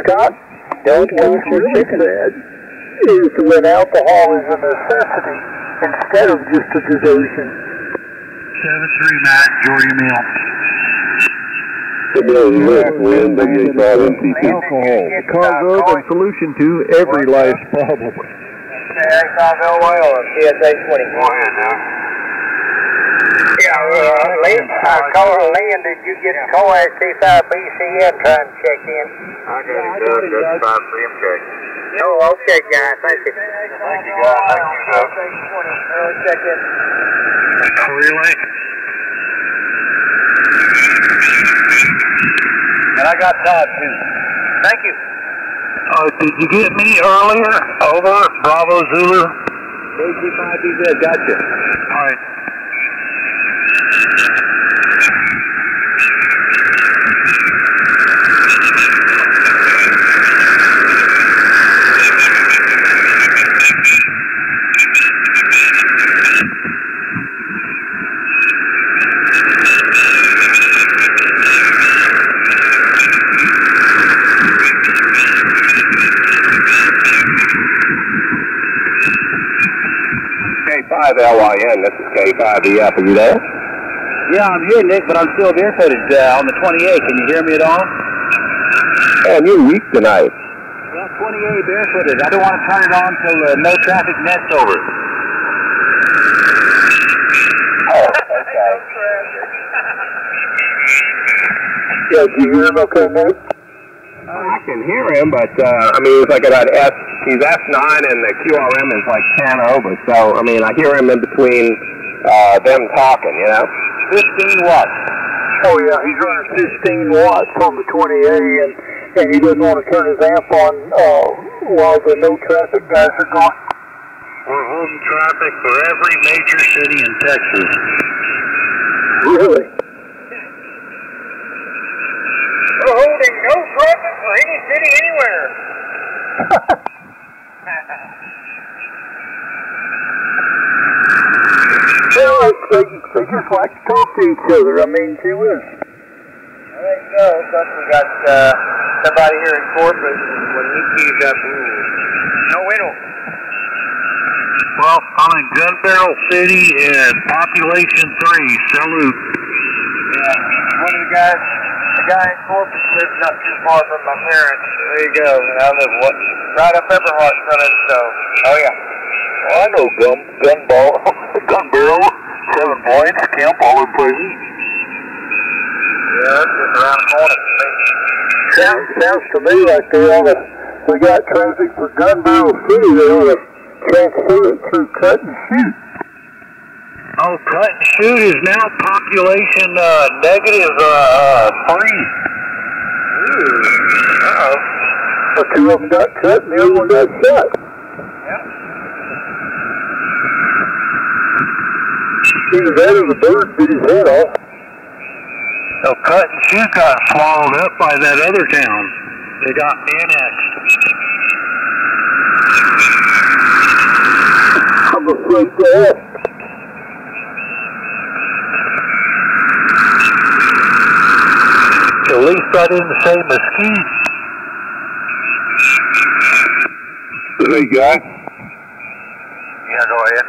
Scott, don't waste your chicken ad. Is when alcohol is a necessity instead of just a diversion. 7-3, Matt. Enjoy your meal. Alcohol, the cause of and solution to every life's problem. Icom Railway or PSA 20. Go ahead, Doug. Yeah, Lynn, Lynn, did you get Coax T5BCN trying to check in? I got it, Doug. That's 5CMK. Oh, okay, guys. Thank you. Thank you, guys. Thank you, Doug. Check in. Relay. And I got Todd, too. Thank you. Did you get me earlier? Over. Bravo Zulu. KC5BZ, gotcha. All right. K5LYN, this is K5EF, are you there? Yeah, I'm here, Nick, but I'm still barefooted on the 28. Can you hear me at all? Man, you're weak tonight. Yeah, 28 barefooted. I don't want to turn it on till no traffic net's over. Oh, okay. Yeah, do you hear him okay, Nick? I can hear him, but, I mean, it's like about he's F9 and the QRM is like 10 over, so, I mean, I hear him in between them talking, you know? 15 watts. Oh, yeah, he's running 15 watts on the 20A, and he doesn't want to turn his amp on while the no traffic guys are going. We're holding traffic for every major city in Texas. Really? We're holding no traffic for any city anywhere. Well, they just like to talk to each other. I mean, gee whiz. There you go. We got somebody here in corporate. When he keys up, no window. Well, I'm in Gun Barrel City and Population 3. Salute. Yeah, one of the guy in corporate lives not too far from my parents. There you go. I live right up Everhart in front of the stove. Oh yeah. Well, I know gun barrel, 7 points, camp, all in places. Yeah, it's just around the corner from me. Sounds to me like they got traffic for Gun Barrel City. They ought to transfer it through Cut and Shoot. Oh, Cut and Shoot is now population negative 3. Uh-oh. The 2 of them got cut and the other one got shot. Either that or the bird bit his head off. So Cut and Shoot got swallowed up by that other town. They got annexed. I'm afraid to ask. At least I didn't say mesquite. Hey, guys. Yeah, go ahead.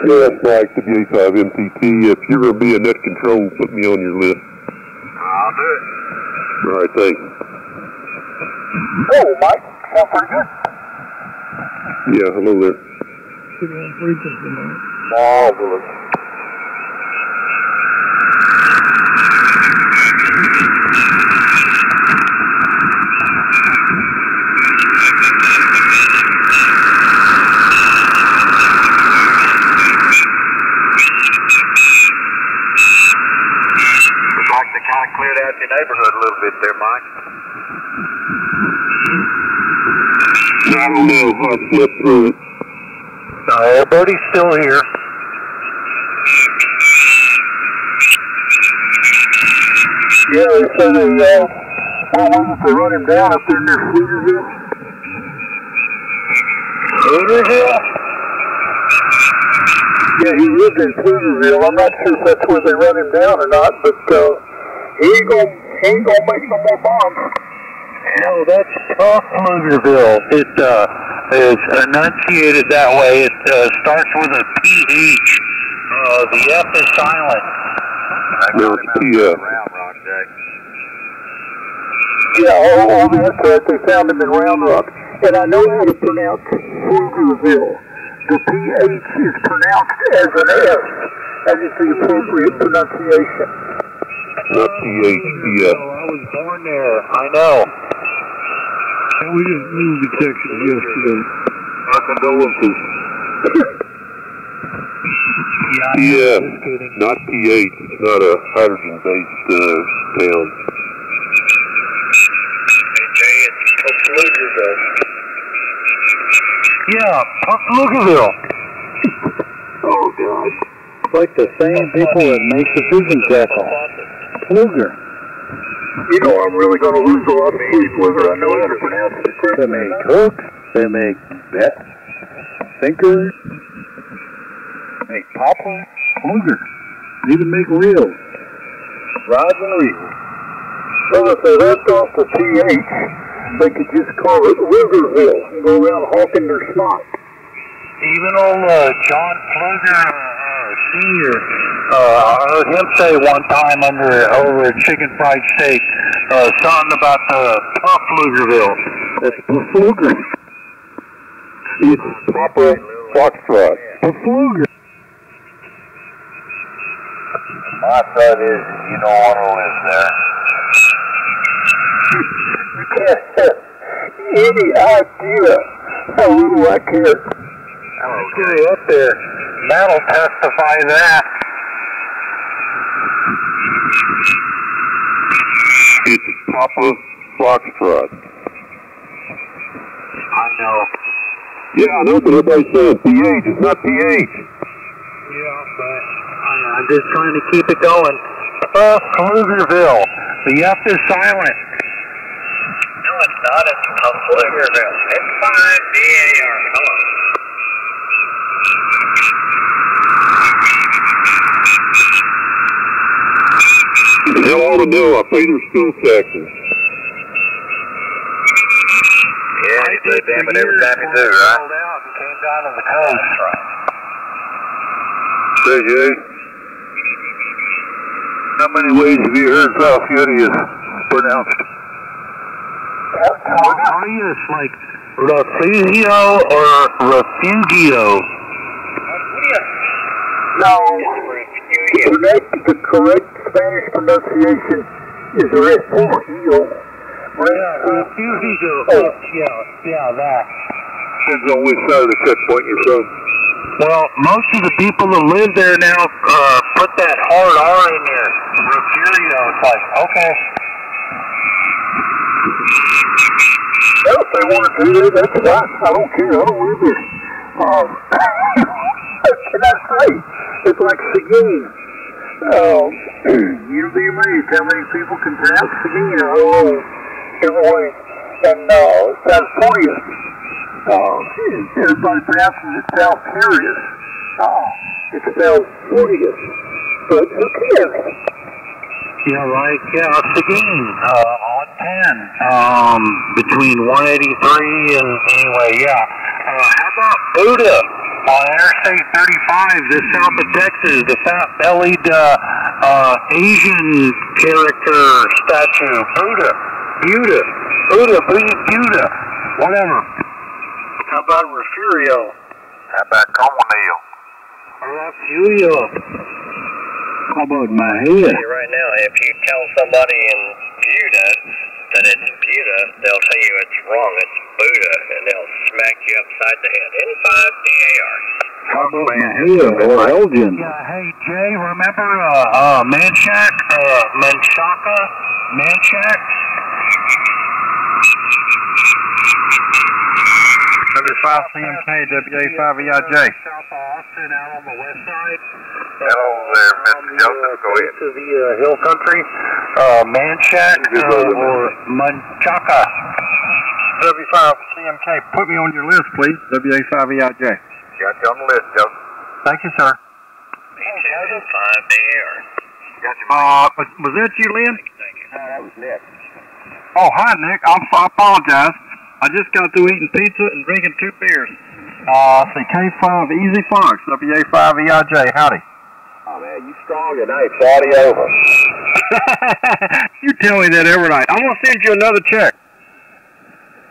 Yeah, it's Mike, the BA5MTT. If you're going to be a net control, put me on your list. I'll do it. All right, thanks. Oh, Mike, sound pretty good. Yeah, hello there. Marvelous. Cleared out your neighborhood a little bit there, Mike. I don't know. I slept through it. Everybody's still here. Yeah, they said they run him down up there near Fluterville. Fluterville? Yeah, he lived in Fluterville. I'm not sure if that's where they run him down or not, but he ain't gonna make no more bombs. No, that's Fluterville. It is enunciated that way. It starts with a PH. The F is silent. No, it's PF. Yeah, oh, that's right. They found him in Round Rock. And I know how to pronounce Fluterville. The PH is pronounced as an S. That is the appropriate pronunciation. Not PH, PF. I was born there. I know. And we just moved to Texas yesterday. Our condolences. Yeah, not PH. It's not a hydrogen-based town. Yeah, Pflugerville. Oh, God. It's like the same people that make the pigeon jackal. Pfluger. You know I'm really going to lose a lot of sleep whether I know how to pronounce it correctly. They make hooks, they make bets, sinkers, make poppers, Pfluger. They even make reels. Rods and reels. Well, if they left off the PH, they could just call it Rugerville and go around hawking their snot. Even old John Fluger Sr., I heard him say one time over at Chicken Fried Steak, something about the Puff Pflugerville. That's Pfluger. It's Papa Foxtrot. Pfluger. My thought is, you don't want to live there. You can't have any idea how little I care. I grew up there. That'll testify that. It's Papa Foxtrot. I know. Yeah, I know, but everybody says PH. It's not PH. Yeah, but I'm just trying to keep it going. Pflugerville. The F is silent. No, it's not. It's Pflugerville. It's 5DAR. Hello. The hell ought to know. I pay their school taxes. Yeah, you say damn it every time you do, right? Out and came down to the coast. That's right. Say, Jay, how many ways have you heard Falfurrius pronounced? Falfurrius, like refugio or refugio? No, the correct Spanish pronunciation is refugio. Refugio. Yeah, that. Depends on which side of the checkpoint you're from. Well, most of the people that live there now put that hard R in there. Refugio. It's like, okay. Well, if they want to do that, that's fine. I don't care. I don't live there. What can I say? It's like Seguin. You'll be amazed how many people can pronounce Seguin every way. And South Korea. Everybody pronounces it South Furious. It's South Furious. But who cares? Yeah, like, Seguin, on 10, between 183 and, anyway, yeah. How about Buddha on Interstate 35, just south of Texas, the fat-bellied, Asian character statue, Buddha, whatever. How about Refugio? How about Comonil? Refugio. How about my head? Right now, if you tell somebody in Buda that it's Buda, they'll tell you it's wrong, it's Buddha, and they'll smack you upside the head. N5DAR. How about my head or Elgin? Yeah, hey, Jay, remember Manchac? Manchac? 35 CMK, WA5EIJ. South Austin, out on the west side. Hello there, Mr. Joseph. Go ahead. To the hill country. Manchac or Manchaca. W5 CMK, put me on your list, please. WA5EIJ. Got you on the list, Joseph. Thank you, sir. N5DAR. Got you. Was that you, Lynn? Thank you. That was Nick. Oh, hi, Nick. I apologize. I just got through eating pizza and drinking 2 beers. Say K5 Easy Fox, WA5EIJ. Howdy. Oh, man, you strong tonight. Party over. You tell me that every night. I'm going to send you another check.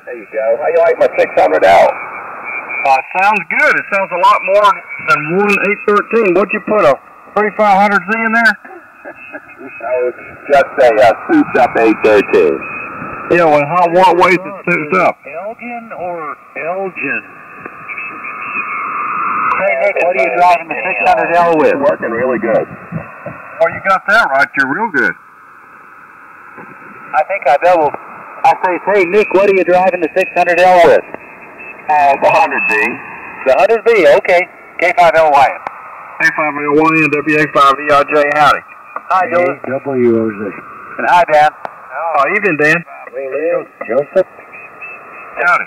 There you go. How you like my 600 out? Sounds good. It sounds a lot more than 1,813. What'd you put, a 3,500Z in there? No, it's just a souped up 813. Yeah, well, what way is it souped up? Elgin or Elgin? Hey, Nick, what are you driving the 600L with? It's working really good. Oh, you got that right. You're real good. I think I doubled. I say, hey, Nick, what are you driving the 600L with? The 100D. The 100B, okay. K5LY. K5LY, WA5EIJ. Howdy. Hi, Joseph. And hi, Dan. Oh, evening, Dan. Joseph. Howdy.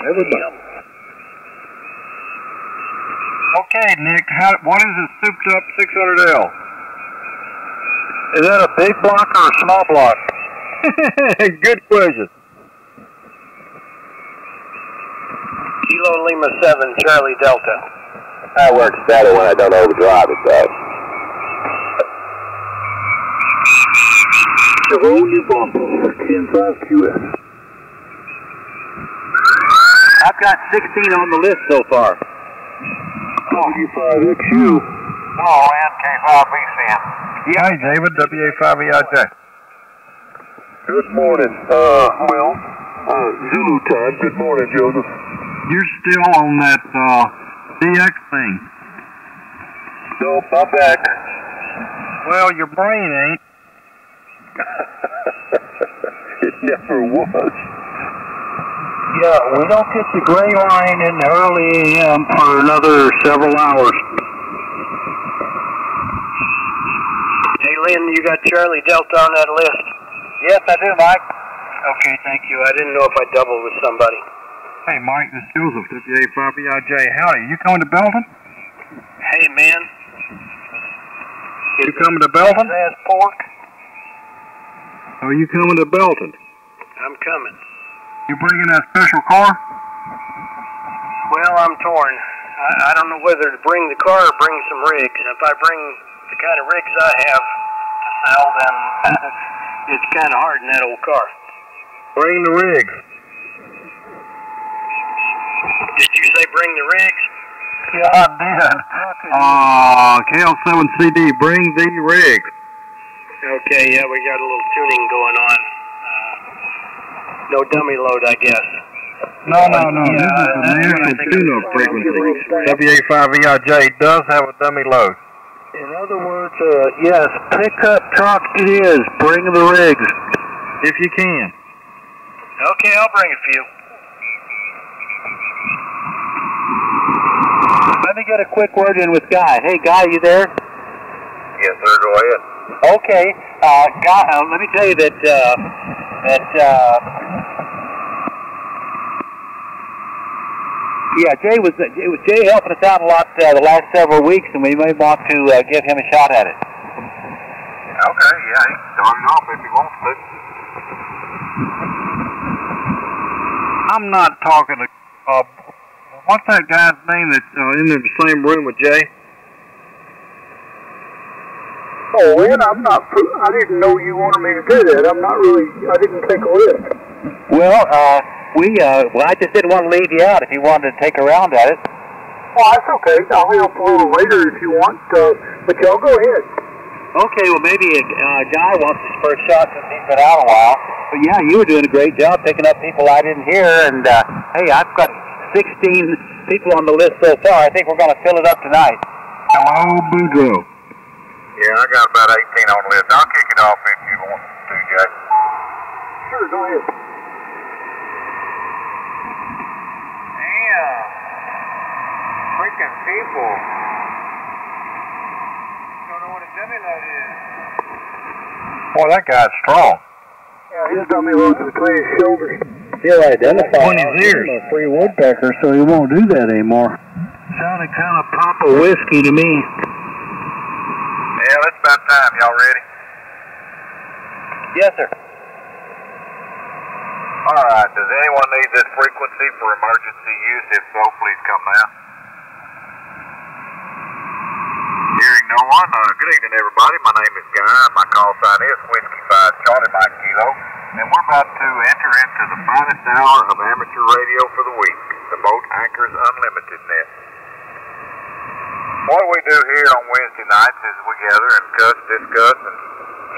Everybody. Okay, Nick, what is a souped up 600L? Is that a big block or a small block? Good question. Kilo Kilo Lima 7, Charlie Delta. That works better when I don't overdrive it, though. Roll your bumper, KM5QS. I've got 16 on the list so far. W5XU. Oh, and K5BCM. Yeah, hey, David, WA5EIJ. Good morning, Will. Zulu time. Good morning, Joseph. You're still on that DX thing. No, I'm back. Well, your brain ain't. It never was. Yeah, we don't get the gray line in the early AM for another several hours. Hey, Lynn, you got Charlie Delta on that list? Yes, I do, Mike. Okay, thank you. I didn't know if I doubled with somebody. Hey, Mike, this is Joseph, WA5EIJ. Howdy, you coming to Belton? Hey, man. You coming to Belton? Ass pork? Are you coming to Belton? I'm coming. You bringing that special car? Well, I'm torn. I don't know whether to bring the car or bring some rigs. If I bring the kind of rigs I have to sell, then it's kind of hard in that old car. Bring the rigs. Did you say bring the rigs? Yeah, I did. KL7CD, bring the rigs. Okay, yeah, we got a little tuning going on. No dummy load, I guess. No. This is the national tune-up frequency. WA5EIJ does have a dummy load. In other words, yes, pickup truck it is. Bring the rigs. If you can. Okay, I'll bring a few. Let me get a quick word in with Guy. Hey, Guy, you there? Yes, sir. Go ahead. Okay, Guy, let me tell you that it was Jay helping us out a lot the last several weeks, and we may want to give him a shot at it. Okay, yeah, he can start it off if he wants to. I'm not talking to, what's that guy's name that's in the same room with Jay? Oh, Lynn, I didn't know you wanted me to do that. I didn't take a list. Well, I just didn't want to leave you out if you wanted to take a round at it. Oh, that's okay. I'll help a little later if you want, but y'all go ahead. Okay, well, maybe Guy wants his first shot since he's been out a while. But yeah, you were doing a great job picking up people I didn't hear, and hey, I've got 16 people on the list so far. I think we're going to fill it up tonight. Hello, Boudreaux. Yeah, I got about 18 on the list. I'll kick it off if you want to, Jay. Sure, go ahead. Damn. Freaking people. Don't know what a dummy load is. Boy, that guy's strong. Yeah, his dummy loads between his shoulders. He'll identify When his ears. a free woodpecker, so he won't do that anymore. Sounded kind of Papa Whiskey to me. Yeah, it's about time. Y'all ready? Yes, sir. All right. Does anyone need this frequency for emergency use? If so, please come now. Hearing no one, good evening, everybody. My name is Guy. My call sign is Whiskey 5 Charlie Mike Kilo. And we're about to enter into the finest hour of amateur radio for the week, the Boat Anchors Unlimited Net. What we do here on Wednesday nights is we gather and discuss and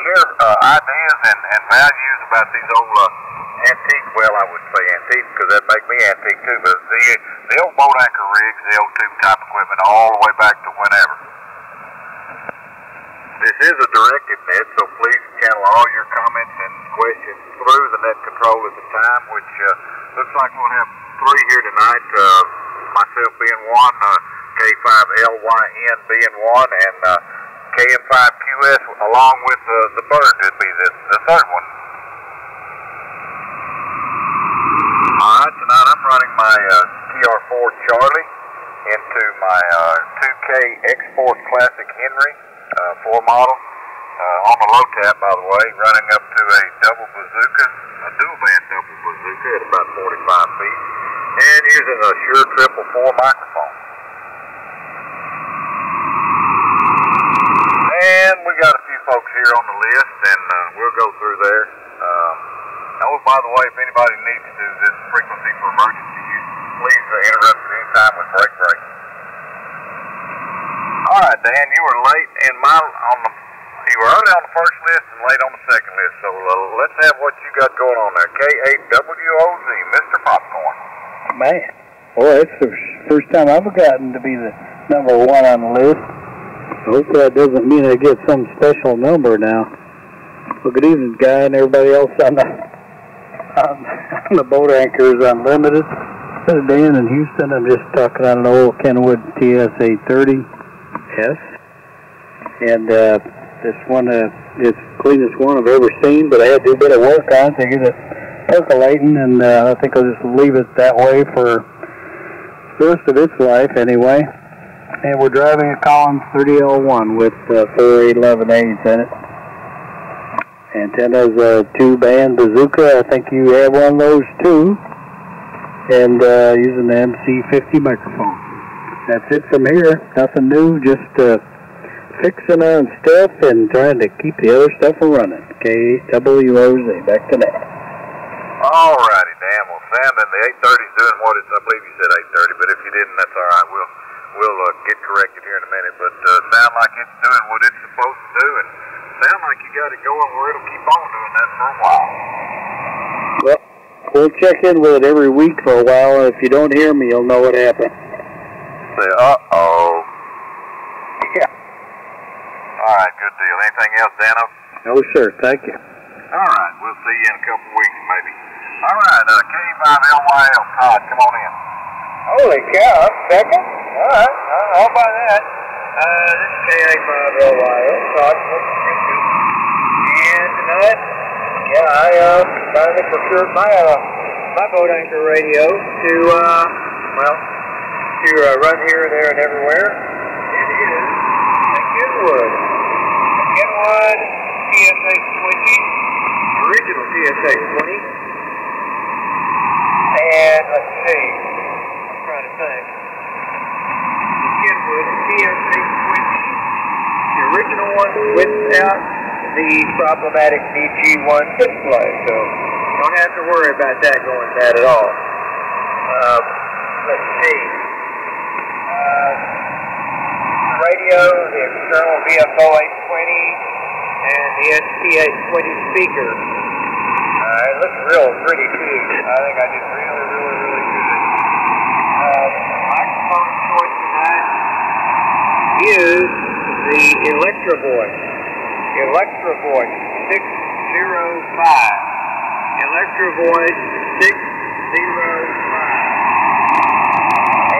share ideas and values about these old antique, well, I wouldn't say antique because that'd make me antique too, but the old boat anchor rigs, the old tube type equipment, all the way back to whenever. This is a directed net, so please channel all your comments and questions through the net control at the time, which looks like we'll have 3 here tonight, myself being one, K5LYN being one, and KM5QS along with the bird would be the third one. Alright, tonight I'm running my TR4 Charlie into my 2K Export Classic Henry 4 model on the low tap, by the way, running up to a double bazooka, a dual band double bazooka at about 45 feet, and using using a Shure 444 microphone. And we got a few folks here on the list, and we'll go through there. Oh, by the way, if anybody needs to do this frequency for emergency use, please interrupt at any time with break. All right, Dan, you were late in you were early on the first list and late on the second list, so let's have what you got going on there. K8WOZ, Mr. Popcorn. Man, boy, it's the first time I've gotten to be the number one on the list. I hope that doesn't mean I get some special number now. Well, good evening, Guy, and everybody else on the Boat Anchors Unlimited. This is Dan in Houston. I'm just talking on an old Kenwood TS-830S. And this one is the cleanest one I've ever seen, but I had to do a bit of work on it to get it percolating, and I think I'll just leave it that way for the rest of its life anyway. And we're driving a Collins 30L1 with 4811As in it. Antenna's a 2-band bazooka. I think you have one of those too. And using the MC50 microphone. That's it from here. Nothing new, just fixing on stuff and trying to keep the other stuff running. KWOZ, back to that. Alrighty, Dan. Well, Sam, and the 830's doing what it's, I believe you said 830, but if you didn't, that's all right. We'll get corrected here in a minute, but sound like it's doing what it's supposed to do, and sound like you got it going where it'll keep on doing that for a while. Well, we'll check in with it every week for a while, and if you don't hear me, you'll know what happened. Say, uh-oh. Yeah. All right, good deal. Anything else, Dano? No, sir. Thank you. All right, we'll see you in a couple weeks, maybe. All right, K5LYL, Todd, come on in. Holy cow, I'm second? All right, how about that? This is K85LYL, Todd, and tonight, I finally procured my boat anchor radio to run here, there, and everywhere. It is a Kenwood TS-820, original TS-820, and let's see, I'm trying to think. The Kenwood TS-820, the original one without the problematic DG1 display, so don't have to worry about that going bad at all. Let's see. The radio, the external VFO 820, and the ST820 speaker. It looks real pretty too. I think I did really good. Microphone choice tonight is the Electro Voice 605. Electro Voice 605.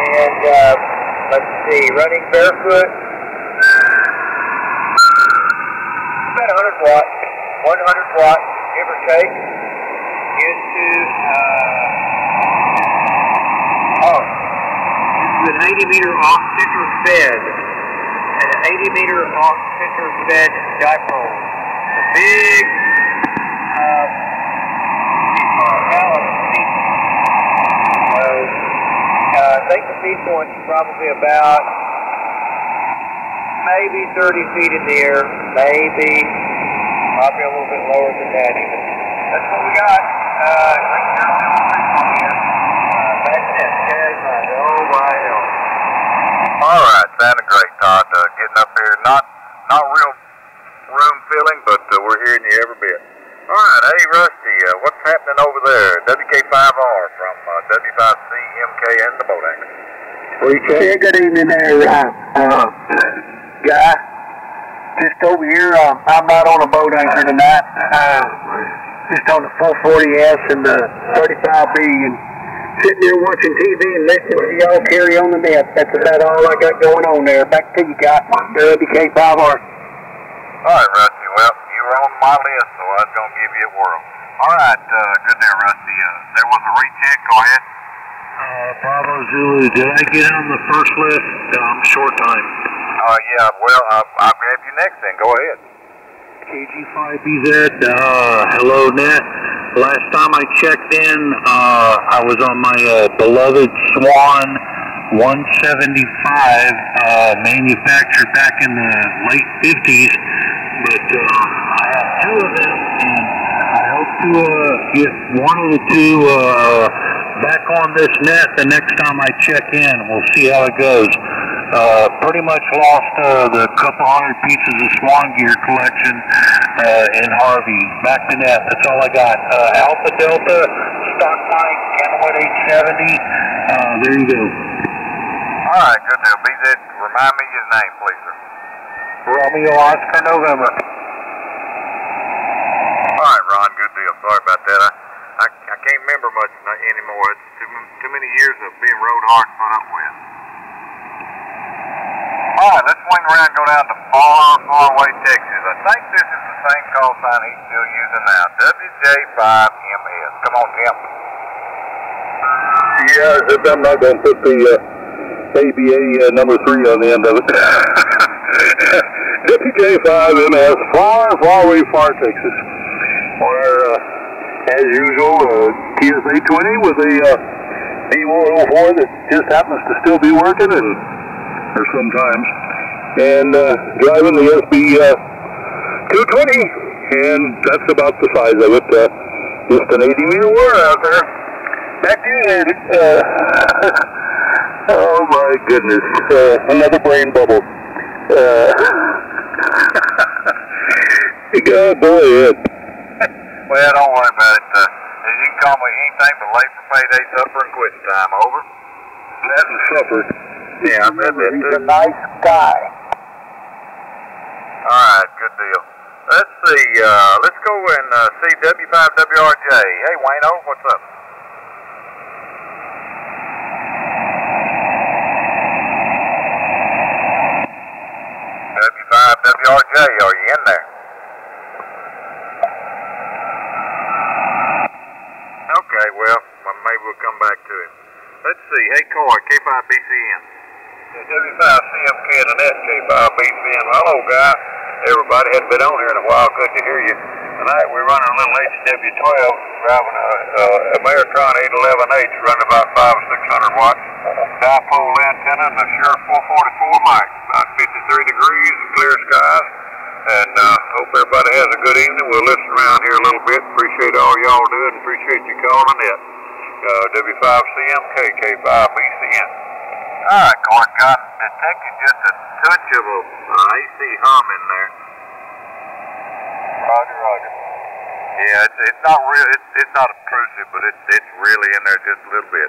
And let's see, running barefoot. About 100 watts, 100 watts, give or take, into, this is an 80-meter off-center fed, and an 80-meter off-center fed dipole. A big, I think the feed point's probably about maybe 30 feet in the air, maybe a little bit lower than that even. That's what we got. That's it. K5LYL. All right, sounded great, Todd. Getting up here, not real room filling, but we're hearing you every bit. All right, hey Rusty, what's happening over there? WK5R from W5CMK and the Boat Anchor. Hey, good evening there, Guy. Just over here, I'm not on a boat anchor tonight. Just on the 440S and the 35B, and sitting there watching TV and listening to y'all carry on the net. That's about all I got going on there. Back to you, Guy. WK5R. All right, Rusty. Well, you were on my list, so I was going to give you a whirl. All right, good there, Rusty. There was a recheck. Go ahead. Bravo Zulu, did I get on the first list? Short time. Yeah, well, I'll grab you next then. Go ahead. KG5BZ, hello Net. Last time I checked in, I was on my beloved Swan 175, manufactured back in the late 50s, but I have two of them, and I hope to get one of the two back on this net the next time I check in. We'll see how it goes. Pretty much lost the couple hundred pieces of Swan gear collection in Harvey. Back to net. That's all I got. Alpha Delta, stock line, Kenwood 870. There you go. All right, good deal. BZ, remind me your name, please, sir. Romeo Oscar November. All right, Ron, good deal. Sorry about that. I can't remember much anymore. It's too many years of being rode hard and put up with. All right, let's swing around and go down to Faraway, Texas. I think this is the same call sign he's still using now. WJ5MS. Come on, Tim. Yeah, I'm not going to put the ABA number 3 on the end of it. WJ5MS, Faraway, Texas. Where, as usual, TSA 20 with a D104 that just happens to still be working, or sometimes, and driving the SB 220, and that's about the size of it. Just an 80-meter wire out there. Back to you, oh my goodness, another brain bubble. Go ahead. Well, don't worry about it. You can call me anything but late for payday, supper, and quitting time. Over. That and supper. Yeah, I read that too. He's a nice guy. All right, good deal. Let's see. Let's go and see W5WRJ. Hey, Wayno, what's up? W5WRJ, are you in there? Okay, well, maybe we'll come back to him. Let's see. Hey, Coy, K5BCN. W5CMK and the net, K5BCN. Hello, guy. Everybody hadn't been on here in a while. Good to hear you. Tonight we're running a little HW12, driving a Ameritron 811H, running about 500 or 600 watts. Dipole antenna and a Shure 444 mic. About 53 degrees and clear skies. And hope everybody has a good evening. We'll listen around here a little bit. Appreciate all y'all do it, and appreciate you calling it. W5CMK, K5BCN. All right, Gordon, got detected just a touch of a AC hum in there. Roger, roger. Yeah, it's not real. It's not obtrusive, but it's really in there just a little bit.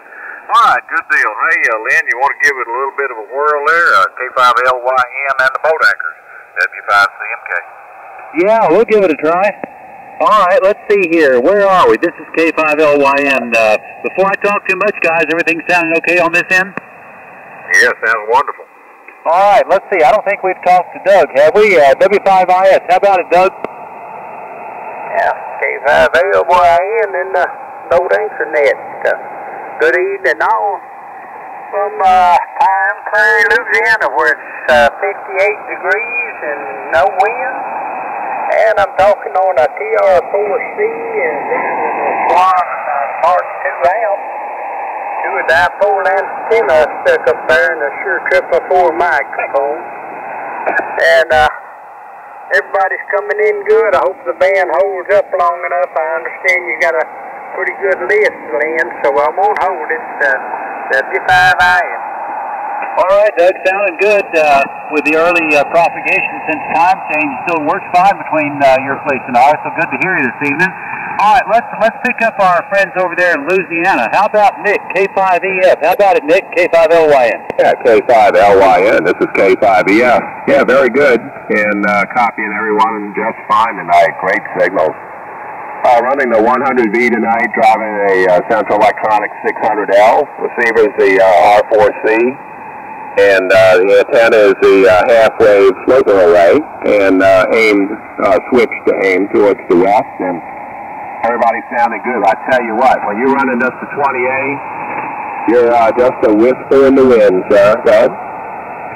All right, good deal. Hey, Lynn, you want to give it a little bit of a whirl there? K5LYN and the boat anchors. W5CMK. Yeah, we'll give it a try. All right, let's see here. Where are we? This is K5LYN. Before I talk too much, guys, everything sounding okay on this end? Yeah, sounds wonderful. All right, let's see. I don't think we've talked to Doug, have we? W5IS. How about it, Doug? Yeah, K5LYN and BoatAnchorNet. Good evening, all. From Pine Prairie, Louisiana, where it's 58 degrees and no wind. And I'm talking on a TR4C and then a Swan Mark II amp. Two of dipole antenna stuck up there and a Shure 444 microphone. And everybody's coming in good. I hope the band holds up long enough. I understand you got a pretty good list, Lynn, so I won't hold it. W5IS. All right, Doug, sounding good with the early propagation since time change. Still works fine between your place and ours, so good to hear you this evening. All right, let's pick up our friends over there in Louisiana. How about Nick, K5EF? How about it, Nick, K5LYN? Yeah, K5LYN. This is K5EF. Yeah, very good. And copying everyone just fine tonight. Great signals. Running the 100V tonight, driving a Central Electronics 600L. Receiver's the R4C. And the antenna is the half-wave floater array. And switched to aim towards the west. And everybody's sounding good. I tell you what, when you're running just the 20A, you're just a whisper in the wind, sir. Go ahead.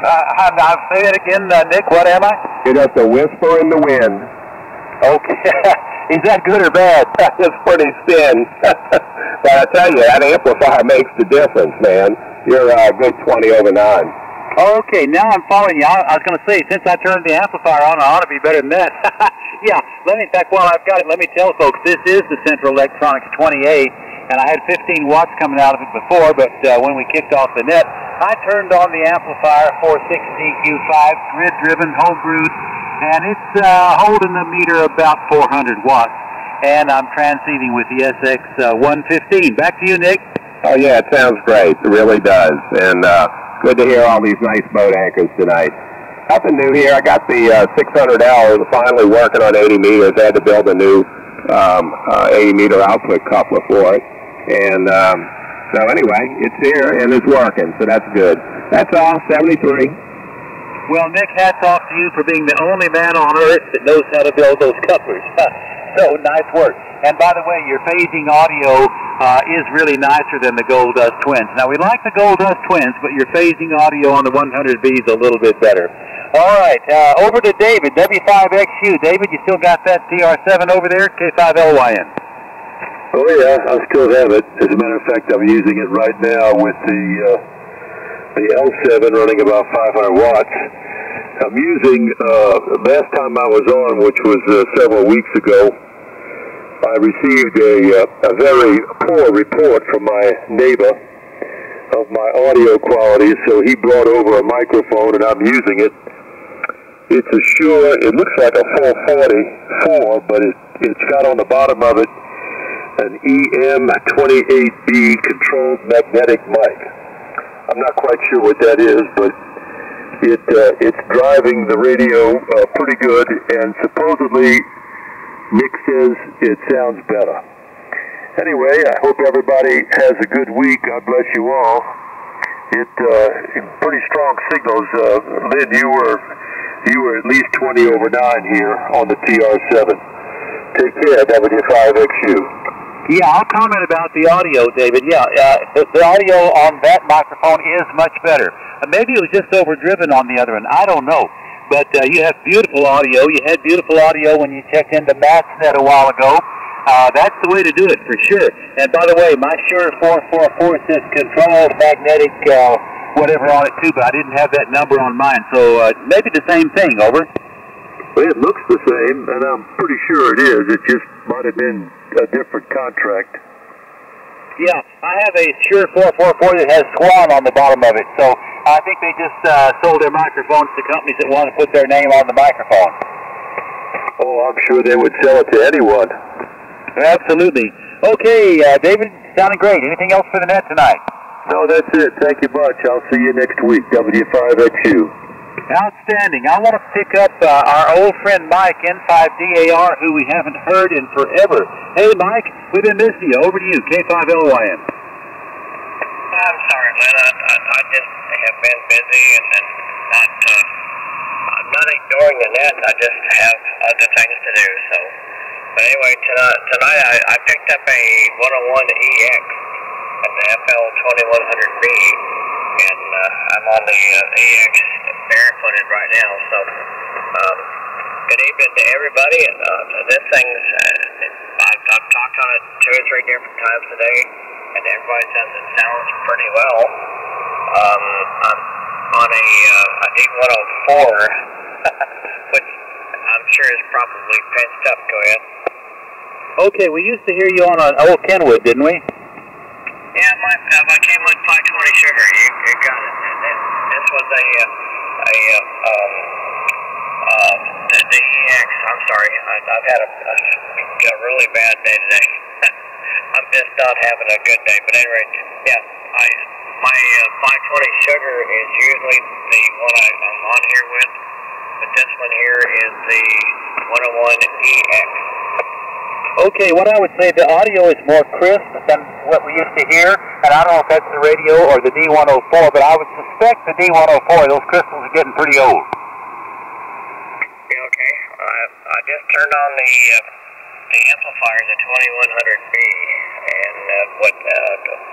I'll say it again, Nick. What am I? You're just a whisper in the wind. Okay. Is that good or bad? It's pretty thin. But I tell you, that amplifier makes the difference, man. You're a good 20 over 9. Okay, now I'm following you. I was going to say, since I turned the amplifier on, I ought to be better than that. Yeah, in fact, while I've got it, let me tell folks, this is the Central Electronics 28, and I had 15 watts coming out of it before, but when we kicked off the net, I turned on the amplifier 46DQ5, grid-driven, home-brewed, and it's holding the meter about 400 watts, and I'm transceiving with the SX115. Back to you, Nick. Oh, yeah, it sounds great. It really does. And good to hear all these nice boat anchors tonight. Nothing new here. I got the 600L finally working on 80 meters. I had to build a new 80-meter output coupler for it. And so anyway, it's here and it's working, so that's good. That's all, 73. Well, Nick, hats off to you for being the only man on earth that knows how to build those couplers. So, nice work. And by the way, your phasing audio is really nicer than the Gold Dust Twins. Now, we like the Gold Dust Twins, but your phasing audio on the 100B is a little bit better. All right, over to David, W5XU. David, you still got that TR7 over there, K5LYN? Oh, yeah, I still have it. As a matter of fact, I'm using it right now with the L7 running about 500 watts. I'm using, last time I was on, which was several weeks ago, I received a very poor report from my neighbor of my audio quality, so he brought over a microphone and I'm using it. It's a Shure, it looks like a 444, but it's got on the bottom of it an EM28B controlled magnetic mic. I'm not quite sure what that is, but it's driving the radio pretty good, and supposedly Nick says it sounds better. Anyway, I hope everybody has a good week. God bless you all. Pretty strong signals. Lynn, you were at least 20 over 9 here on the TR7. Take care, W5XU. Yeah, I'll comment about the audio, David. Yeah, the audio on that microphone is much better. Maybe it was just overdriven on the other end. I don't know. But you have beautiful audio. You had beautiful audio when you checked into MatsNet a while ago. That's the way to do it, for sure. And by the way, my Shure 444 says controlled magnetic whatever on it, too, but I didn't have that number on mine. So maybe the same thing, over. Well, it looks the same, and I'm pretty sure it is. It just might have been a different contract. Yeah, I have a Shure 444 that has Swan on the bottom of it, so I think they just sold their microphones to companies that want to put their name on the microphone. Oh, I'm sure they would sell it to anyone. Absolutely. Okay, David, sounding great. Anything else for the net tonight? No, that's it. Thank you much. I'll see you next week, W5XU. Outstanding. I want to pick up our old friend Mike, N5DAR, who we haven't heard in forever. Hey, Mike, we've been missing you. Over to you, K5LYN. I'm sorry, Lynn. I just have been busy and I'm not ignoring the net. I just have other things to do. So, but anyway, tonight I picked up a 101EX at the FL2100B, and I'm on the EX barefooted right now. So, good evening to everybody. And this thing's I've talked on it 2 or 3 different times today, and everybody says it sounds pretty well. I'm on a D104, which I'm sure is probably pinched up. Go ahead. Okay, we used to hear you on an old Kenwood, didn't we? Yeah, my Kenwood 520 sugar. You got it. This was the EX. I'm sorry. I've had a really bad day today. I'm just not having a good day. But anyway, yeah, my 520 sugar is usually the one I'm on here with, but this one here is the 101EX. Okay, what I would say, the audio is more crisp than what we used to hear, and I don't know if that's the radio or the D104, but I would suspect the D104, those crystals are getting pretty old. Yeah, okay. I just turned on the amplifier, the 2100B, and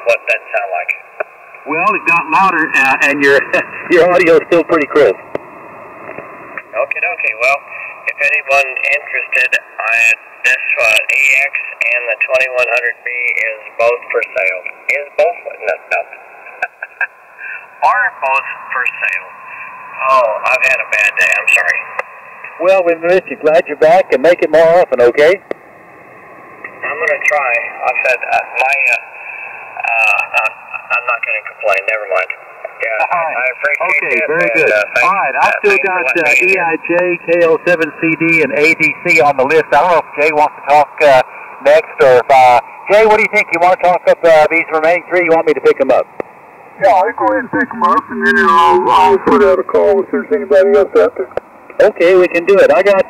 what that sound like? Well, it got louder, and your audio is still pretty crisp. Okay. Well, if anyone interested, this EX and the 2100B is both for sale. Is both? No. Are both for sale. Oh, I've had a bad day. I'm sorry. Well, we miss you. Glad you're back, and make it more often, okay? I'm going to try. I said, I'm not going to complain. Never mind. Yeah, all right. I appreciate okay, it. very good. All right, I've still got EIJ, KL7CD, and ADC on the list. I don't know if Jay wants to talk next, or if, Jay, what do you think? You want to talk up these remaining three? You want me to pick them up? Yeah, I'll go ahead and pick them up, and then I'll put out a call if there's anybody else out there. Okay, we can do it. I got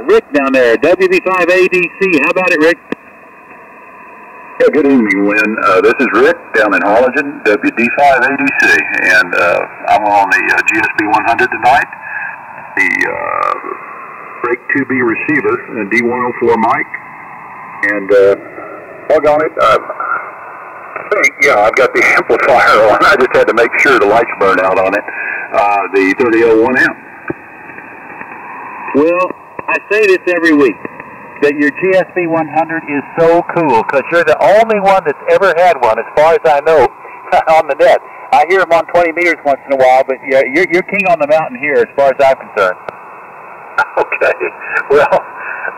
Rick down there, WB5ADC. How about it, Rick? Yeah, good evening, Lynn. This is Rick down in Harlingen, WD5ADC, and I'm on the GSB 100 tonight, the Break 2B receiver, and D104 mic, and doggone it, I think, yeah, I've got the amplifier on. I just had to make sure the lights burn out on it, the 3001M. Well, I say this every week, that your GSB 100 is so cool, because you're the only one that's ever had one, as far as I know, on the net. I hear them on 20 meters once in a while, but you're king on the mountain here, as far as I'm concerned. Okay. Well,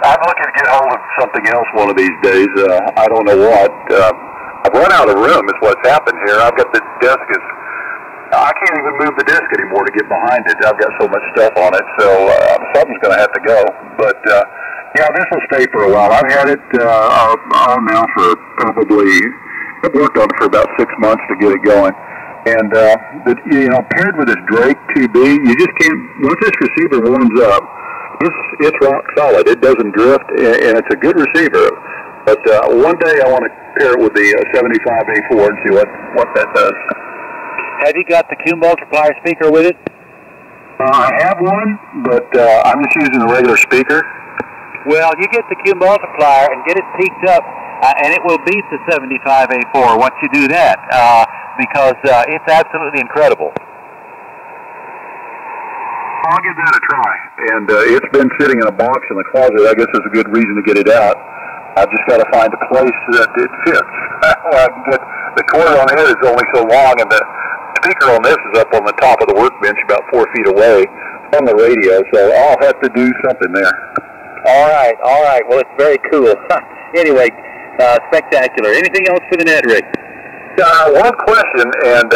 I'm looking to get hold of something else one of these days. I don't know what. I've run out of room is what's happened here. I've got the desk I can't even move the disc anymore to get behind it. I've got so much stuff on it, so something's going to have to go. But, yeah, this will stay for a while. I've had it on now for probably, I've worked on it for about 6 months to get it going. And, paired with this Drake 2B, you just can't, once this receiver warms up, it's rock solid. It doesn't drift, and it's a good receiver. But one day I want to pair it with the 75A4 and see what that does. Have you got the Q multiplier speaker with it? I have one, but I'm just using a regular speaker. Well, you get the Q multiplier and get it peaked up, and it will beat the 75A4 once you do that, because it's absolutely incredible. I'll give that a try, and it's been sitting in a box in the closet. I guess there's a good reason to get it out. I've just got to find a place that it fits. The cord on it is only so long, and the speaker on this is up on the top of the workbench about 4 feet away from the radio, so I'll have to do something there. All right. Well, it's very cool. Anyway, spectacular. Anything else for the net, Rick? One question, and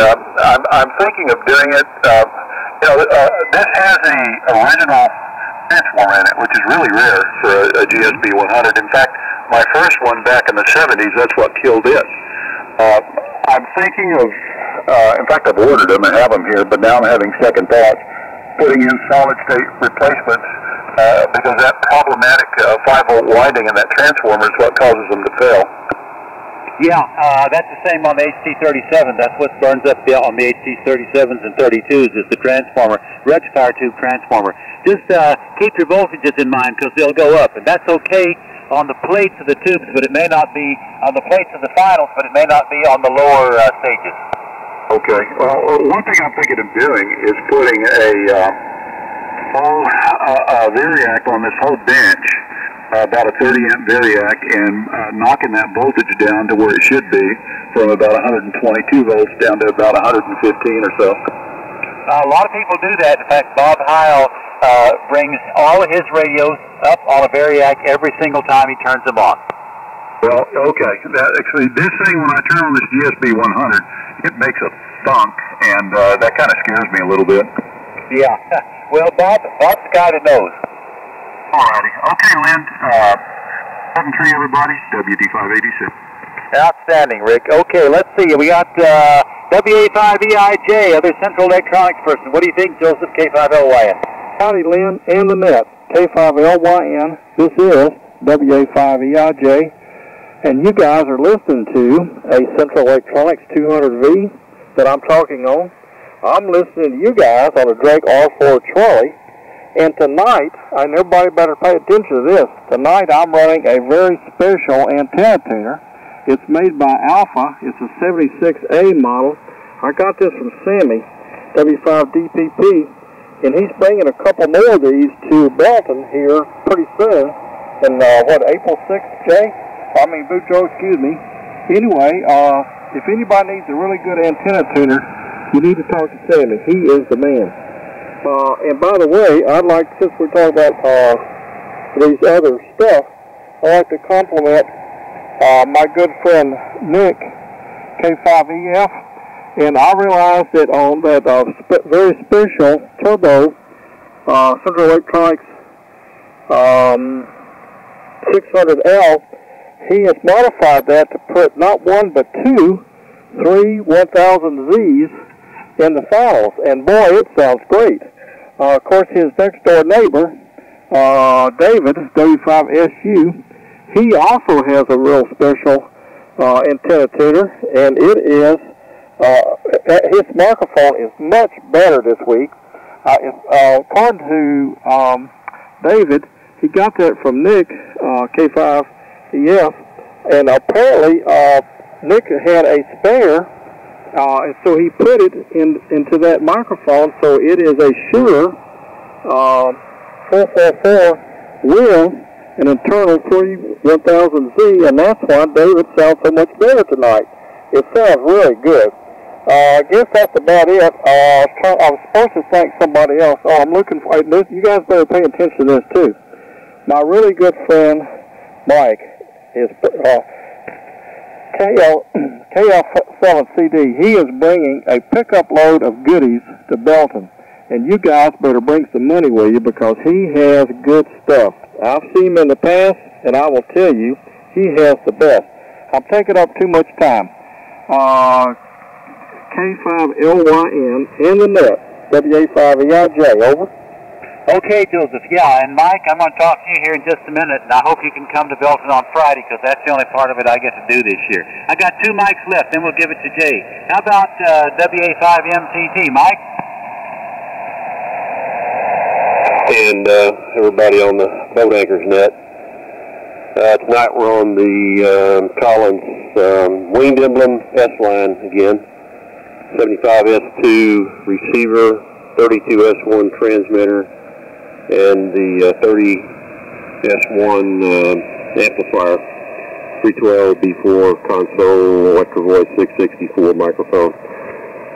I'm thinking of doing it. This has the original transformer in it, which is really rare for a GSB 100. In fact, my first one back in the 70s, that's what killed it. I'm thinking of, in fact, I've ordered them and have them here, but now I'm having second thoughts, putting in solid-state replacements, because that problematic 5-volt winding in that transformer is what causes them to fail. Yeah, that's the same on the HT37. That's what burns up on the HT37s and 32s is the transformer, rectifier tube transformer. Just keep your voltages in mind because they'll go up, and that's okay on the plates of the tubes, but it may not be on the plates of the finals, but it may not be on the lower stages. Okay. Well, one thing I'm thinking of doing is putting a variac on this whole bench, about a 30-amp variac, and knocking that voltage down to where it should be from about 122 volts down to about 115 or so. A lot of people do that. In fact, Bob Heil brings all of his radios up on a variac every single time he turns them on. Well, okay. Actually, this thing, when I turn on this GSB 100, it makes a thunk, and that kind of scares me a little bit. Yeah. Well, Bob's the guy that knows. Alrighty. Okay, Lynn. 7-3, everybody. WD586. Outstanding, Rick. Okay, let's see. We got WA5EIJ, other Central Electronics person. What do you think, Joseph? K5LYN. Howdy, Lynn, and the net. K5LYN. This is WA5EIJ, and you guys are listening to a Central Electronics 200V that I'm talking on. I'm listening to you guys on a Drake R4 Charlie, and tonight, and everybody better pay attention to this, tonight I'm running a very special antenna tuner. It's made by Alpha. It's a 76A model. I got this from Sammy, W5DPP, and he's bringing a couple more of these to Belton here pretty soon. And April 6th, Jay? Joe, excuse me. Anyway, if anybody needs a really good antenna tuner, you need to talk to Sammy. He is the man. And by the way, I'd like, since we're talking about these other stuff, I'd like to compliment my good friend Nick, K5EF, and I realized that on that very special turbo Central Electronics 600L, he has modified that to put not one but two 1000Zs in the finals, and boy, it sounds great. Of course, his next door neighbor, David, W5SU, he also has a real special antenna tuner, and it is, his microphone is much better this week. According to David, he got that from Nick, K5EF, and apparently Nick had a spare, and so he put it into that microphone, so it is a Shure 444 with an internal 1000Z, and that's why David sounds so much better tonight. It sounds really good. I guess that's about it. I was supposed to thank somebody else. I'm looking for this. You guys better pay attention to this too. My really good friend Mike is KL7CD. He is bringing a pickup load of goodies to Belton, and you guys better bring some money with you because he has good stuff. I've seen him in the past, and I will tell you, he has the best. I'm taking up too much time. K5LYN in the net, WA5EIJ, over. Okay, Joseph. Yeah, and Mike, I'm going to talk to you here in just a minute, and I hope you can come to Belton on Friday because that's the only part of it I get to do this year. I got 2 mics left, then we'll give it to Jay. How about WA5MTT, Mike? And everybody on the BoatAnchorNet. Tonight we're on the Collins Winged Emblem S-Line again. 75S2 receiver, 32S1 transmitter, and the 30S1 amplifier, 312 B4 console, Electro Voice 664 microphone.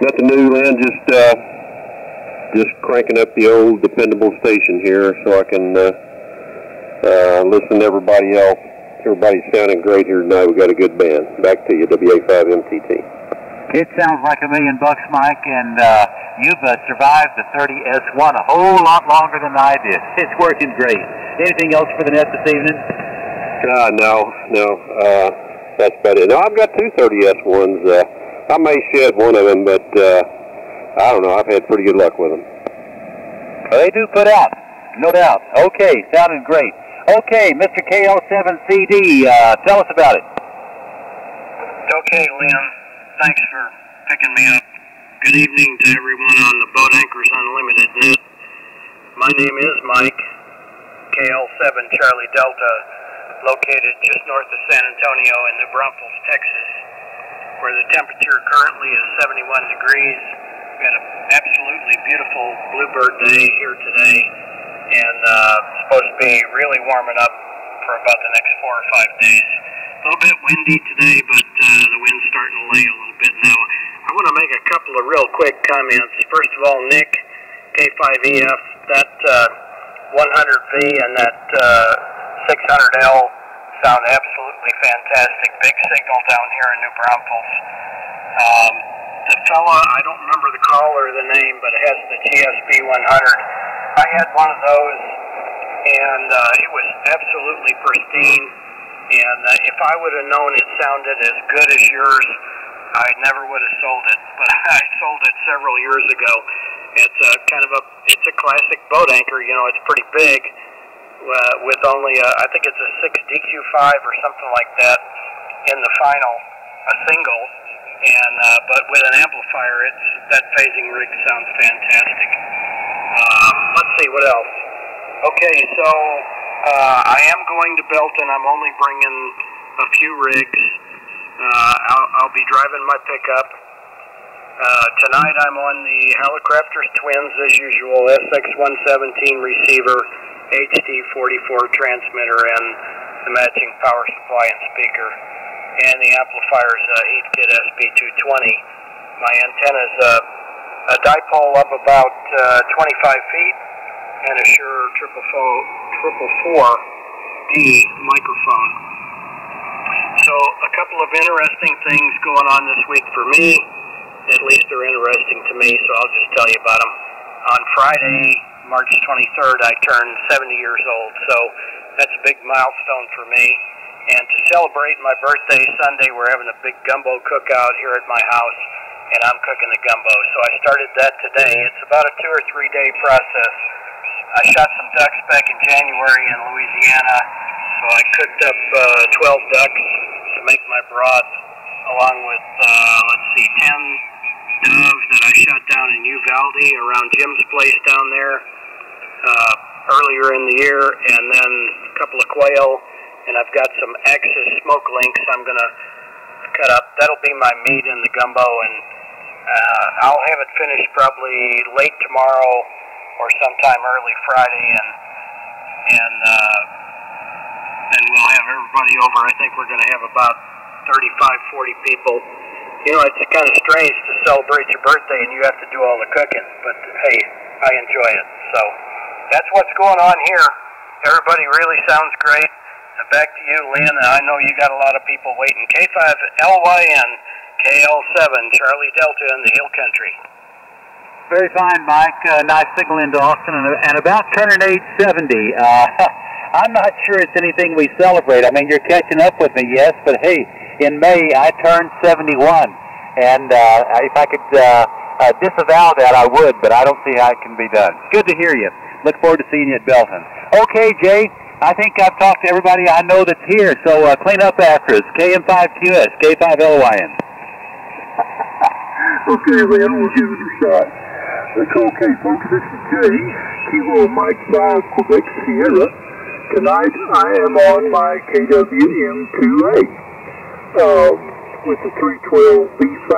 Nothing new, Lynn, just cranking up the old dependable station here so I can listen to everybody else. Everybody's sounding great here tonight. We got a good band. Back to you, WA5MTT. It sounds like $1 million, Mike, and you've survived the 30S1 a whole lot longer than I did. It's working great. Anything else for the net this evening? No. That's about it. No, I've got 2 30S1s. I may shed one of them, but I don't know. I've had pretty good luck with them. Well, they do put out, no doubt. Okay, sounding great. Okay, Mr. KL7CD, tell us about it. Okay, Lynn. Thanks for picking me up. Good evening to everyone on the Boat Anchors Unlimited net. My name is Mike, KL7 Charlie Delta, located just north of San Antonio in New Braunfels, Texas, where the temperature currently is 71 degrees. We had an absolutely beautiful bluebird day here today, and supposed to be really warming up for about the next 4 or 5 days. A little bit windy today, but the wind's starting to lay a little bit now. I want to make a couple of real quick comments. First of all, Nick, K5EF, that 100V and that 600L sound absolutely fantastic. Big signal down here in New Braunfels. The fella, I don't remember the call or the name, but it has the GSB 100. I had one of those, and it was absolutely pristine. And if I would have known it sounded as good as yours, I never would have sold it. But I sold it several years ago. It's it's a classic boat anchor. You know, it's pretty big with only I think it's a 6 DQ5 or something like that in the final, a single. And but with an amplifier, that phasing rig sounds fantastic. Let's see what else. Okay, so. I am going to Belton. I'm only bringing a few rigs. I'll be driving my pickup. Tonight I'm on the Helicopters Twins as usual, SX-117 receiver, HD44 transmitter, and the matching power supply and speaker. And the amplifier's 8-kit SB220. My antenna's a dipole up about 25 feet and a Shure 444D microphone. So a couple of interesting things going on this week for me. At least they're interesting to me, so I'll just tell you about them. On Friday, March 23rd, I turned 70 years old, so that's a big milestone for me. And to celebrate my birthday Sunday, we're having a big gumbo cookout here at my house, and I'm cooking the gumbo. So I started that today. It's about a 2 or 3 day process. I shot some ducks back in January in Louisiana, so I cooked up 12 ducks to make my broth, along with, 10 doves that I shot down in Uvalde around Jim's place down there earlier in the year, and then a couple of quail, and I've got some Axis smoke links I'm going to cut up. That'll be my meat in the gumbo, and I'll have it finished probably late tomorrow or sometime early Friday, and we'll have everybody over. I think we're going to have about 35, 40 people. You know, it's kind of strange to celebrate your birthday and you have to do all the cooking, but hey, I enjoy it. So that's what's going on here. Everybody really sounds great. Back to you, Lynn. I know you got a lot of people waiting. K5LYN, KL7, Charlie Delta in the Hill Country. Very fine, Mike. Nice signal into Austin, and about turning age 70. I'm not sure it's anything we celebrate. I mean, you're catching up with me, yes, but hey, in May, I turned 71, and if I could disavow that, I would, but I don't see how it can be done. Good to hear you. Look forward to seeing you at Belton. Okay, Jay, I think I've talked to everybody I know that's here, so clean up after us. KM5QS, K5LYN. Okay, Lynn, we'll give it a shot. It's okay, folks. This is Jay, Kilo Mike 5, Quebec Sierra. Tonight, I am on my KWM2A with the 312B5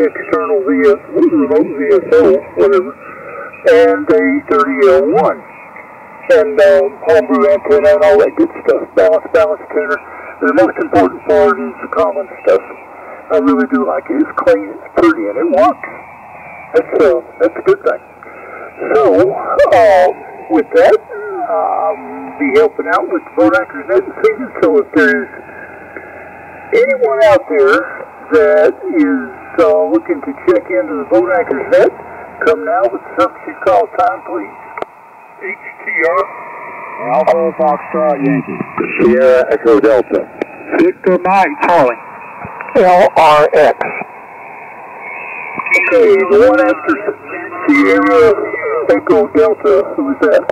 external remote VSO, whatever, and a 30L1. And homebrew antenna and all that good stuff. Balance tuner. The most important part is the common stuff. I really do like it. It's clean, it's pretty, and it works. That's a good thing. So, with that, I'll be helping out with BoatAnchorNet this season. So if there's anyone out there that is looking to check into the BoatAnchorNet, come now with the substitute call time, please. HTR. Alpha Foxtrot Yankee. Sierra Echo Delta. Victor Mike Charlie. LRX. Okay, the one after Sierra Echo Delta, who is that?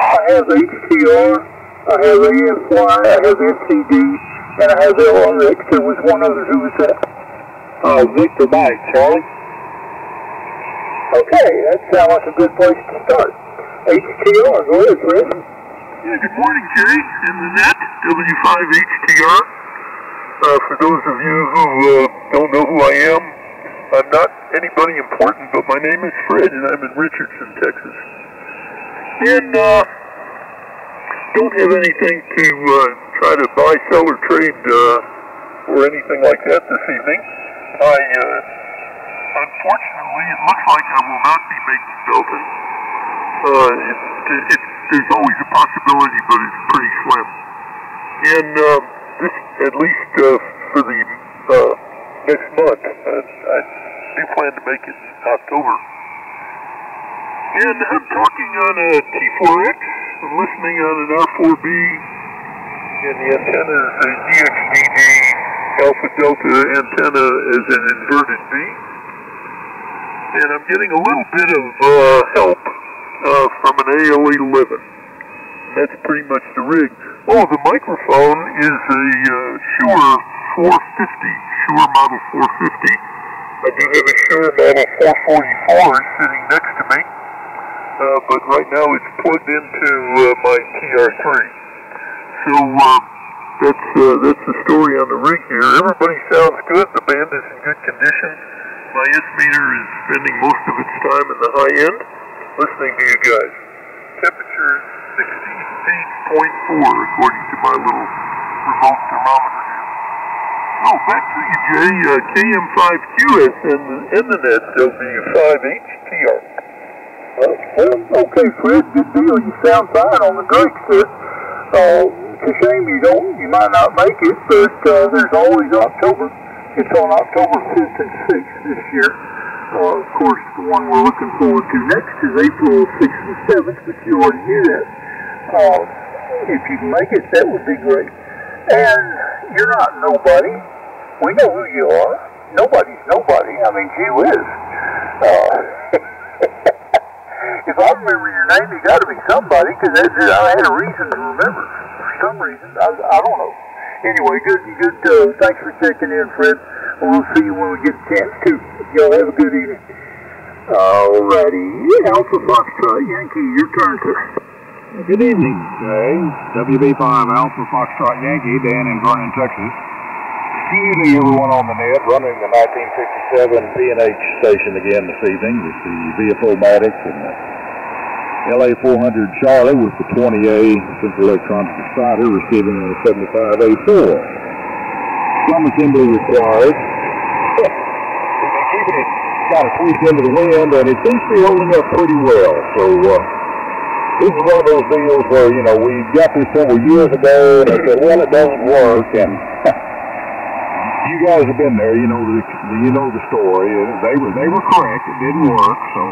I have HTR, I have AFY, I have FCD, and I have LRX. There was one other. Who was that? Victor Mike Charlie. Okay, that sounds like a good place to start. HTR, go ahead, Fred. Yeah, good morning, Jay. In the net, W5HTR. For those of you who don't know who I am, I'm not anybody important, but my name is Fred, and I'm in Richardson, Texas. And don't have anything to try to buy, sell, or trade or anything like that this evening. Unfortunately, it looks like I will not be making Belton. There's always a possibility, but it's pretty slim. And this, at least for the next month, I do plan to make it in October. And I'm talking on a T4X, I'm listening on an R4B, and the antenna is a DXDD Alpha Delta antenna as an inverted V. And I'm getting a little bit of help from an AL811. That's pretty much the rig. Oh, the microphone is a Shure 450, Shure Model 450. I do have a Shure Model 444 sitting next to me, but right now it's plugged into my TR3. So That's the story on the rig here. Everybody sounds good. The band is in good condition. My S-meter is spending most of its time in the high end, listening to you guys. Temperature 68.4 according to my little remote thermometer here. Oh, back to you, Jay. KM5QS and the net W5HTR. Well, okay, Fred, good deal. You sound fine on the Drake set. It's a shame you might not make it, but there's always October. It's on October 5th and 6th this year. Of course, the one we're looking forward to next is April 6th and 7th, but you already knew that. If you can make it, that would be great. And you're not nobody. We know who you are. Nobody's nobody. I mean, gee whiz. If I remember your name, you got to be somebody, because I had a reason to remember. For some reason, I don't know. Anyway, good. Thanks for checking in, Fred. We'll see you when we get a chance to. Y'all have a good evening. Alrighty, Alpha Foxtrot Yankee, your turn, sir. Good evening, Jay. WB5 Alpha Foxtrot Yankee, Dan in Vernon, Texas. Excuse me, everyone on the net, running the 1957 P&H station again this evening with the VFO-Matic and the LA400 Charlie with the 20A Central Electronics Decider receiving a 75A4. Some assembly required. We've been keeping it kind of tweaked into the wind, and it seems to be holding up pretty well. So this is one of those deals where, you know, we got this several years ago, and I said, well, it doesn't work, and you guys have been there, you know the story. They were correct, it didn't work, so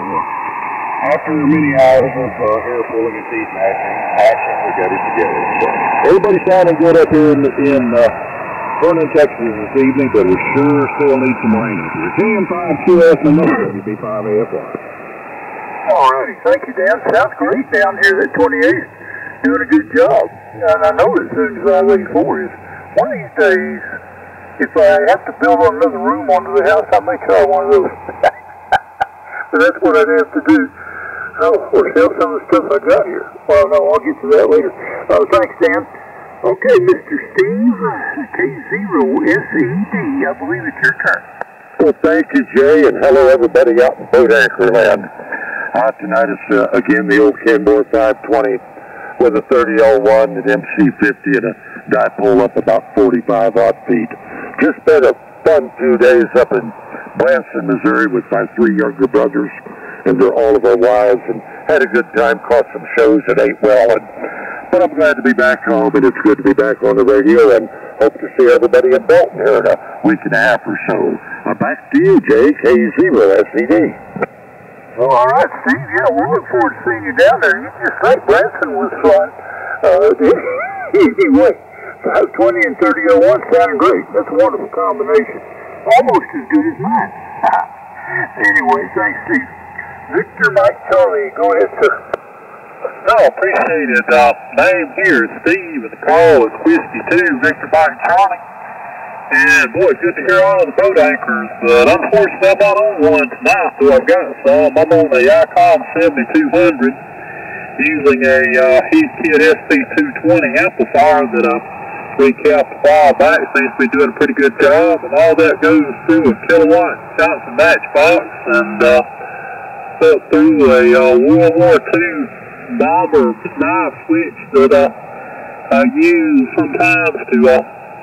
after many hours of hair pulling and teeth gnashing, we got it together. So everybody's sounding good up here in Vernon, Texas this evening, but we sure still need some rain up here. KM5QS and WB5AFY. Alrighty, thank you, Dan. Sounds great down here. That 28's doing a good job. And I know as soon as I'm ready for is one of these days, if I have to build another room onto the house, I may try one of those. But that's what I'd have to do. Or sell some of the stuff I got here. Well, no, I'll get to that later. Thanks, Dan. Okay, Mr. Steve, K0SED, I believe it's your turn. Well, thank you, Jay, and hello, everybody out in BoatAnchorNet. Tonight is, again, the old Kenmore 520 with a 3001, an MC50, and a dipole up about 45-odd feet. Just been a fun 2 days up in Branson, Missouri with my 3 younger brothers and all of our wives, and had a good time, caught some shows that ate well. But I'm glad to be back home, and it's good to be back on the radio, and hope to see everybody in Bolton here in a week and a half or so. Back to you, Jay, K0SED. Well, all right, Steve. Yeah, we'll look forward to seeing you down there. You just think Branson was fun. Anyway, 520 and 3001 sounded great. That's a wonderful combination. Almost as good as mine. Anyway, thanks, Steve. Victor Mike Charlie, go ahead, sir. No, appreciate it. Name here is Steve, and the call is Whiskey 2, Victor Mike Charlie. And boy, it's good to hear all the boat anchors, but unfortunately I'm not on one tonight, though I've got some. I'm on a Icom 7200 using a Heathkit SP220 amplifier that I recapped a while back. Seems to be doing a pretty good job, and all that goes through a kilowatt Johnson matchbox and up through a World War II bomber knife switch that I use sometimes to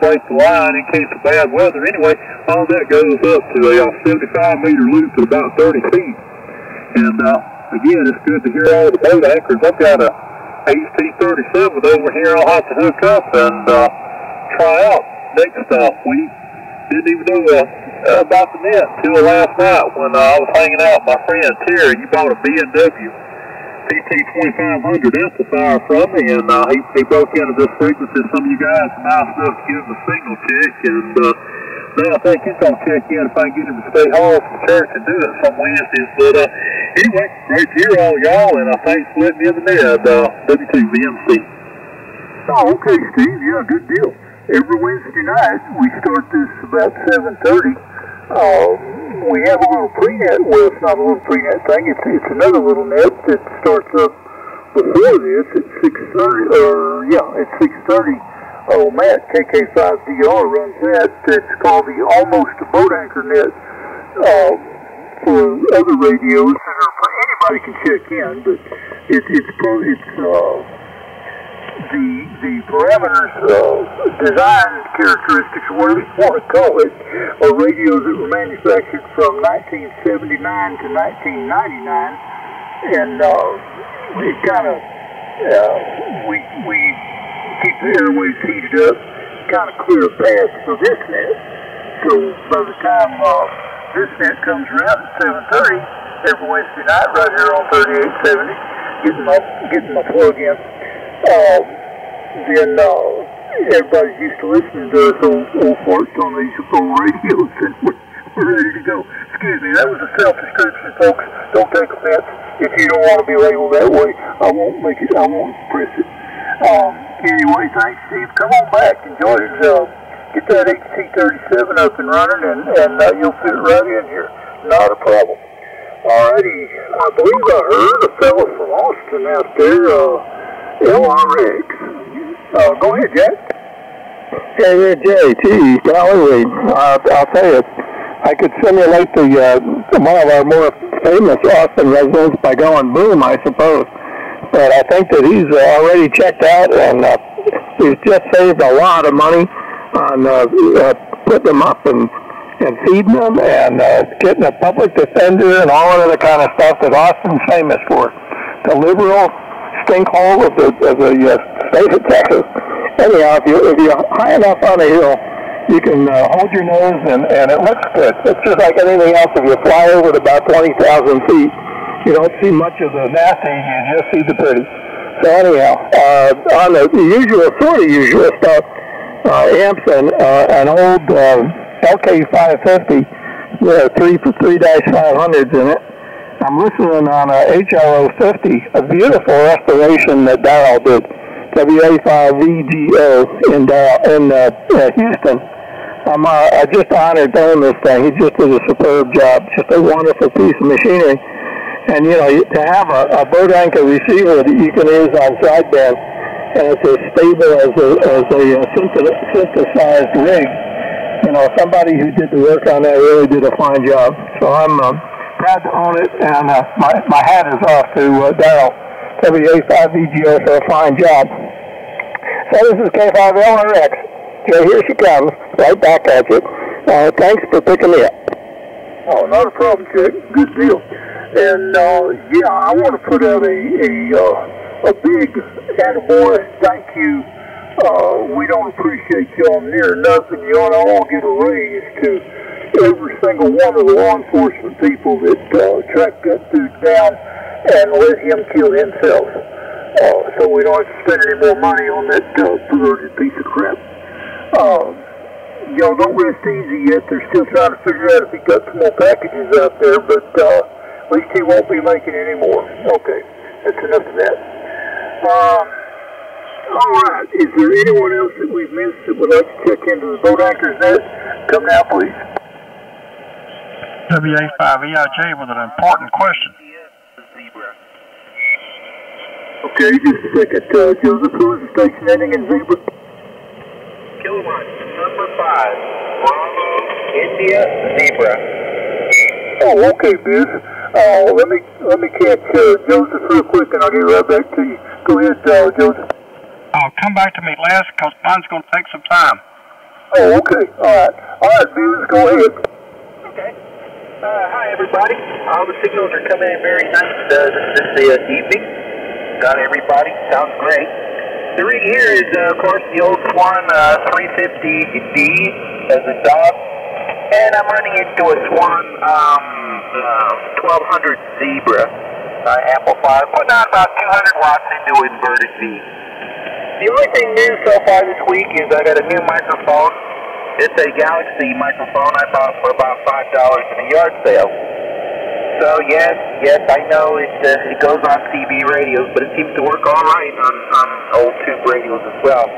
break the line in case of bad weather. Anyway, all that goes up to a 75-meter loop at about 30 feet. And again, it's good to hear all the boat anchors. I've got a HT37 over here I'll have to hook up and try out next week. Didn't even know about the net until last night when I was hanging out with my friend Terry. He bought a B&W PT2500 amplifier from me, and he broke into this frequency. Some of you guys are nice enough to give him a signal check, and now I think he's going to check in if I can get him to stay home from church and do it some Wednesdays. But anyway, great to hear all y'all, and thanks for letting me in the net, W2VMC. Oh, okay, Steve. Yeah, good deal. Every Wednesday night, we start this about 7:30. We have a little pre-net. Well, it's not a little pre-net thing. It's another little net that starts up before this at 6:30. At 6:30 Matt, KK5DR runs that. It's called the Almost BoatAnchorNet for other radios that are for anybody can check in, but the parameters, design characteristics, or whatever you want to call it, are radios that were manufactured from 1979 to 1999, and it kind of we keep the airways heated up, kind of clear a path for this net. So by the time this net comes around at 7:30 every Wednesday night, right here on 3870, getting my plug in, then everybody's used to listening to us old farts on these old radios, and we're ready to go. Excuse me, that was a self-description, folks. Don't take offense. If you don't want to be labeled that way, I won't press it. Anyway, thanks, Steve. Come on back. Enjoy yourself. Get that HT37 up and running, and you'll fit right in here. Not a problem. Alrighty. I believe I heard a fellow from Austin out there, LRX. Go ahead, Jack. Hey, JT, golly, I'll tell you, I could simulate one of our more famous Austin residents by going boom, I suppose. But I think that he's already checked out, and he's just saved a lot of money on putting them up and feeding them and getting a public defender and all of the kind of stuff that Austin's famous for. The liberal stinkhole of the state of Texas. Anyhow, if you're high enough on a hill, you can hold your nose and it looks good. It's just like anything else. If you fly over at about 20,000 feet, you don't see much of the nasty, you just see the pretty. So anyhow, on the usual stuff, amps and an old LK550 with 3-500s in it. I'm listening on a HRO50, a beautiful restoration that Darrell did, WA5VGO in Houston. I'm just honored to own this thing. He just did a superb job. Just a wonderful piece of machinery. And, you know, to have a boat anchor receiver that you can use on sideband, and it's as stable as a synthesized rig, you know, somebody who did the work on that really did a fine job. So I'm proud to own it, and my hat is off to Darrell, WA5VGO, for a fine job. So this is K5LRX. Okay, here she comes, right back at you. Thanks for picking me up. Oh, not a problem, Chick. Good deal. And, yeah, I want to put out a big attaboy thank you. We don't appreciate y'all near enough, and you ought to all get a raise to every single one of the law enforcement people that tracked that dude down and let him kill himself. So we don't have to spend any more money on that perverted piece of crap. Y'all don't rest easy yet. They're still trying to figure out if he got some more packages out there, but at least he won't be making any more. Okay, that's enough of that. All right, is there anyone else that we've missed that would like to check into the BoatAnchorNet? Come now, please. WA5EIJ with an important question. Okay, just a second. Joseph, who is the station ending in Zebra? Kilowatt number 5, Bravo, India, Zebra. Oh, okay, Biz. Let me catch Joseph real quick, and I'll get right back to you. Go ahead, Joseph. Come back to me last, because mine's going to take some time. Oh, okay. All right, Biz, go ahead. Okay. Hi, everybody. All the signals are coming in very nice this evening. Got everybody. Sounds great. The rig here is, of course, the old Swan 350D as a dog, and I'm running into a Swan 1200 Zebra amplifier, putting out about 200 watts into inverted V. The only thing new so far this week is I got a new microphone. It's a Galaxy microphone I bought for about $5 in a yard sale. So yes, I know it goes on CB radios, but it seems to work all right on old tube radios as well.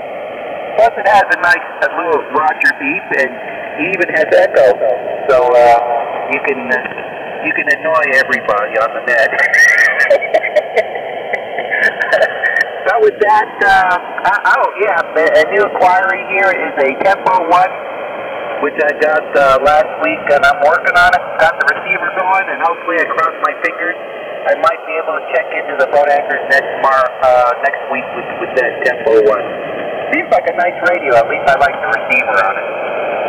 Plus it has a nice little Roger beep, and it even has echo, so you can annoy everybody on the net. That with that, a new inquiry here is a Tempo 1, which I got last week, and I'm working on it. Got the receivers on, and hopefully I cross my fingers. I might be able to check into the BoatAnchorNet next week with that Tempo 1. Seems like a nice radio. At least I like the receiver on it.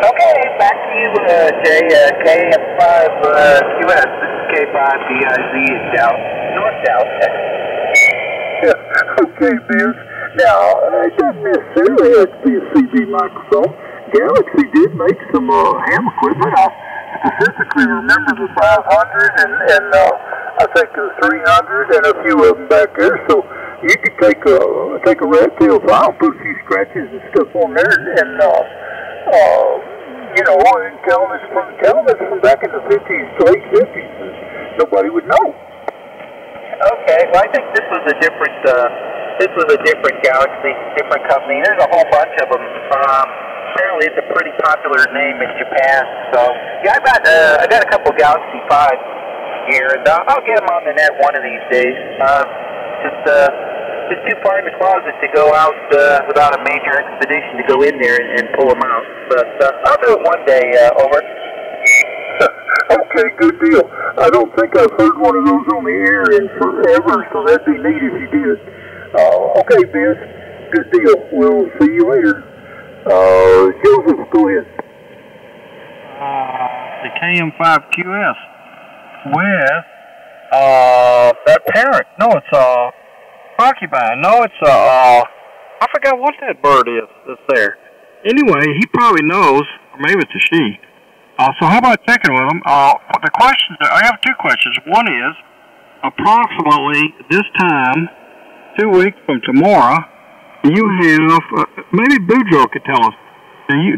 Okay, back to you, Jay. KM5QS. This is K5BIZ in North Dallas, Texas. Okay, Biz. Now, I don't necessarily have to be a CB microphone. Galaxy did make some ham equipment. I specifically remember the 500 and I think the 300 and a few of them back there. So you could take a rat tail file, put a few scratches and stuff on there, and tell them it's from back in the 50s, late 50s. Nobody would know. Okay, well I think this was a different Galaxy, different company. There's a whole bunch of them. Apparently it's a pretty popular name in Japan. So yeah, I got a couple Galaxy 5 here, and I'll get them on the net one of these days. Just too far in the closet to go out without a major expedition to go in there and pull them out. But I'll do it one day. Over. Okay, good deal. I don't think I've heard one of those on the air in forever, so that'd be neat if you did. Okay, Biz, good deal. We'll see you later. Joseph, go ahead. The KM5QS with that parent. No, it's porcupine. No, it's I forgot what that bird is that's there. Anyway, he probably knows, or maybe it's a she. So how about checking with him? The questions, I have two questions. One is, approximately this time, 2 weeks from tomorrow, do you have, maybe Boudreaux could tell us,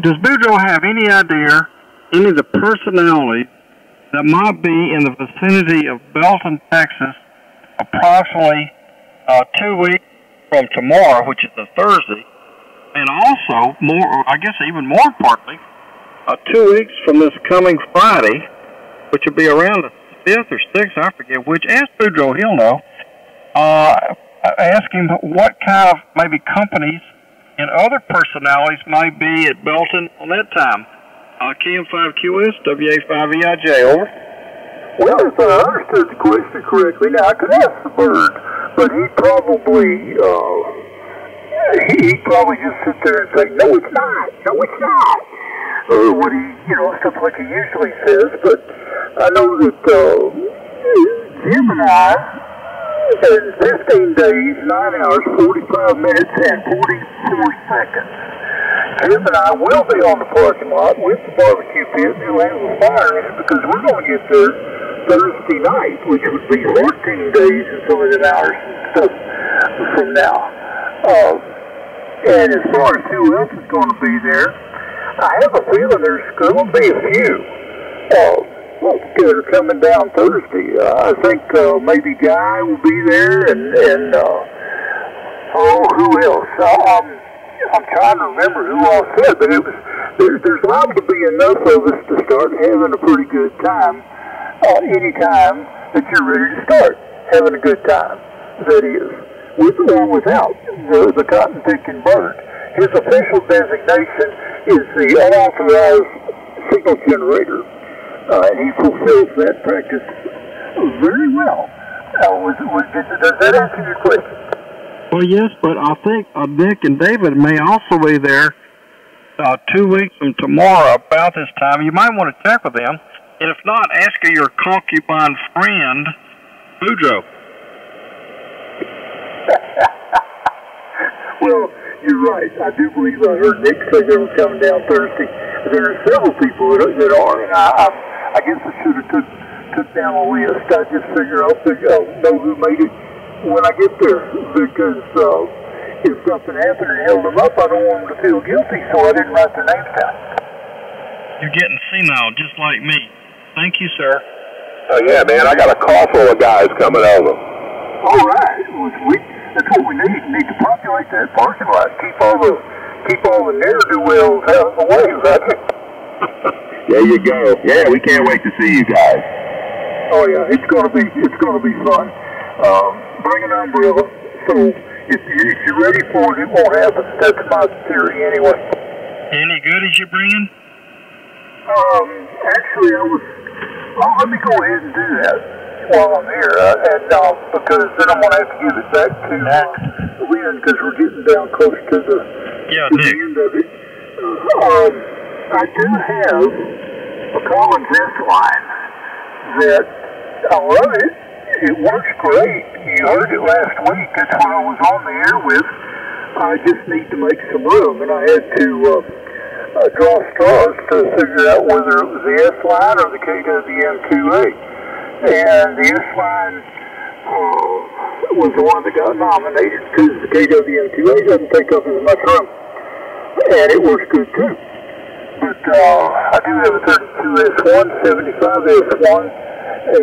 does Boudreaux have any idea, any of the personalities that might be in the vicinity of Belton, Texas, approximately 2 weeks from tomorrow, which is a Thursday, and also, even more importantly, 2 weeks from this coming Friday, which will be around the 5th or 6th, I forget which. Ask Boudreaux, he'll know. Ask him what kind of maybe companies and other personalities might be at Belton on that time. KM5QS, WA5EIJ, over. Well, if I understood the question correctly, now I could ask the bird, but he'd probably just sit there and say, no, it's not, no, it's not. Or what he, stuff like he usually says, but I know that Jim and I, in 15 days, 9 hours, 45 minutes, and 44 seconds, Jim and I will be on the parking lot with the barbecue pit and the fire in it, because we're going to get there Thursday night, which would be 14 days and some of the hours and stuff from now. And as far as who else is going to be there, I have a feeling there's going to be a few that are coming down Thursday. I think maybe Guy will be there, and who else? I'm trying to remember who all said, but there's liable to be enough of us to start having a pretty good time any time that you're ready to start having a good time. That is, with or without the cotton-picking bird. His official designation is the unauthorized signal generator, and he fulfills that practice very well. Does that answer your question? Well, yes, but I think Nick and David may also be there 2 weeks from tomorrow about this time. You might want to check with them, and if not, ask your concubine friend, Boudreaux. Well, you're right. I do believe I heard Nick say they were coming down Thursday. There are several people that are, and I guess I should have took down a list. I just figure I'll know who made it when I get there, because if something happened and held them up, I don't want them to feel guilty, so I didn't write their names down. You're getting senile, just like me. Thank you, sir. Oh, yeah, man, I got a car full of guys coming over. All right. Well, sweet. That's what we need. We need to populate that parking lot. Keep all the ne'er-do-wells out of the way, right? There you go. Yeah, we can't wait to see you guys. Oh yeah, it's gonna be fun. Bring an umbrella so if you're ready for it, it won't happen. That's my theory anyway. Any good as you're bringing? Actually, let me go ahead and do that while I'm here, because then I'm going to have to give it back to Lynn, because we're getting down close to the end of it. I do have a Collins S line that I love it. It works great. You heard it last week. That's what I was on the air with. I just need to make some room, and I had to draw straws to figure out whether it was the S line or the KWM2A. And the S line was the one that got nominated because the KWM2A doesn't take up as much room. And it works good too. But I do have a 32S1, 75S1, a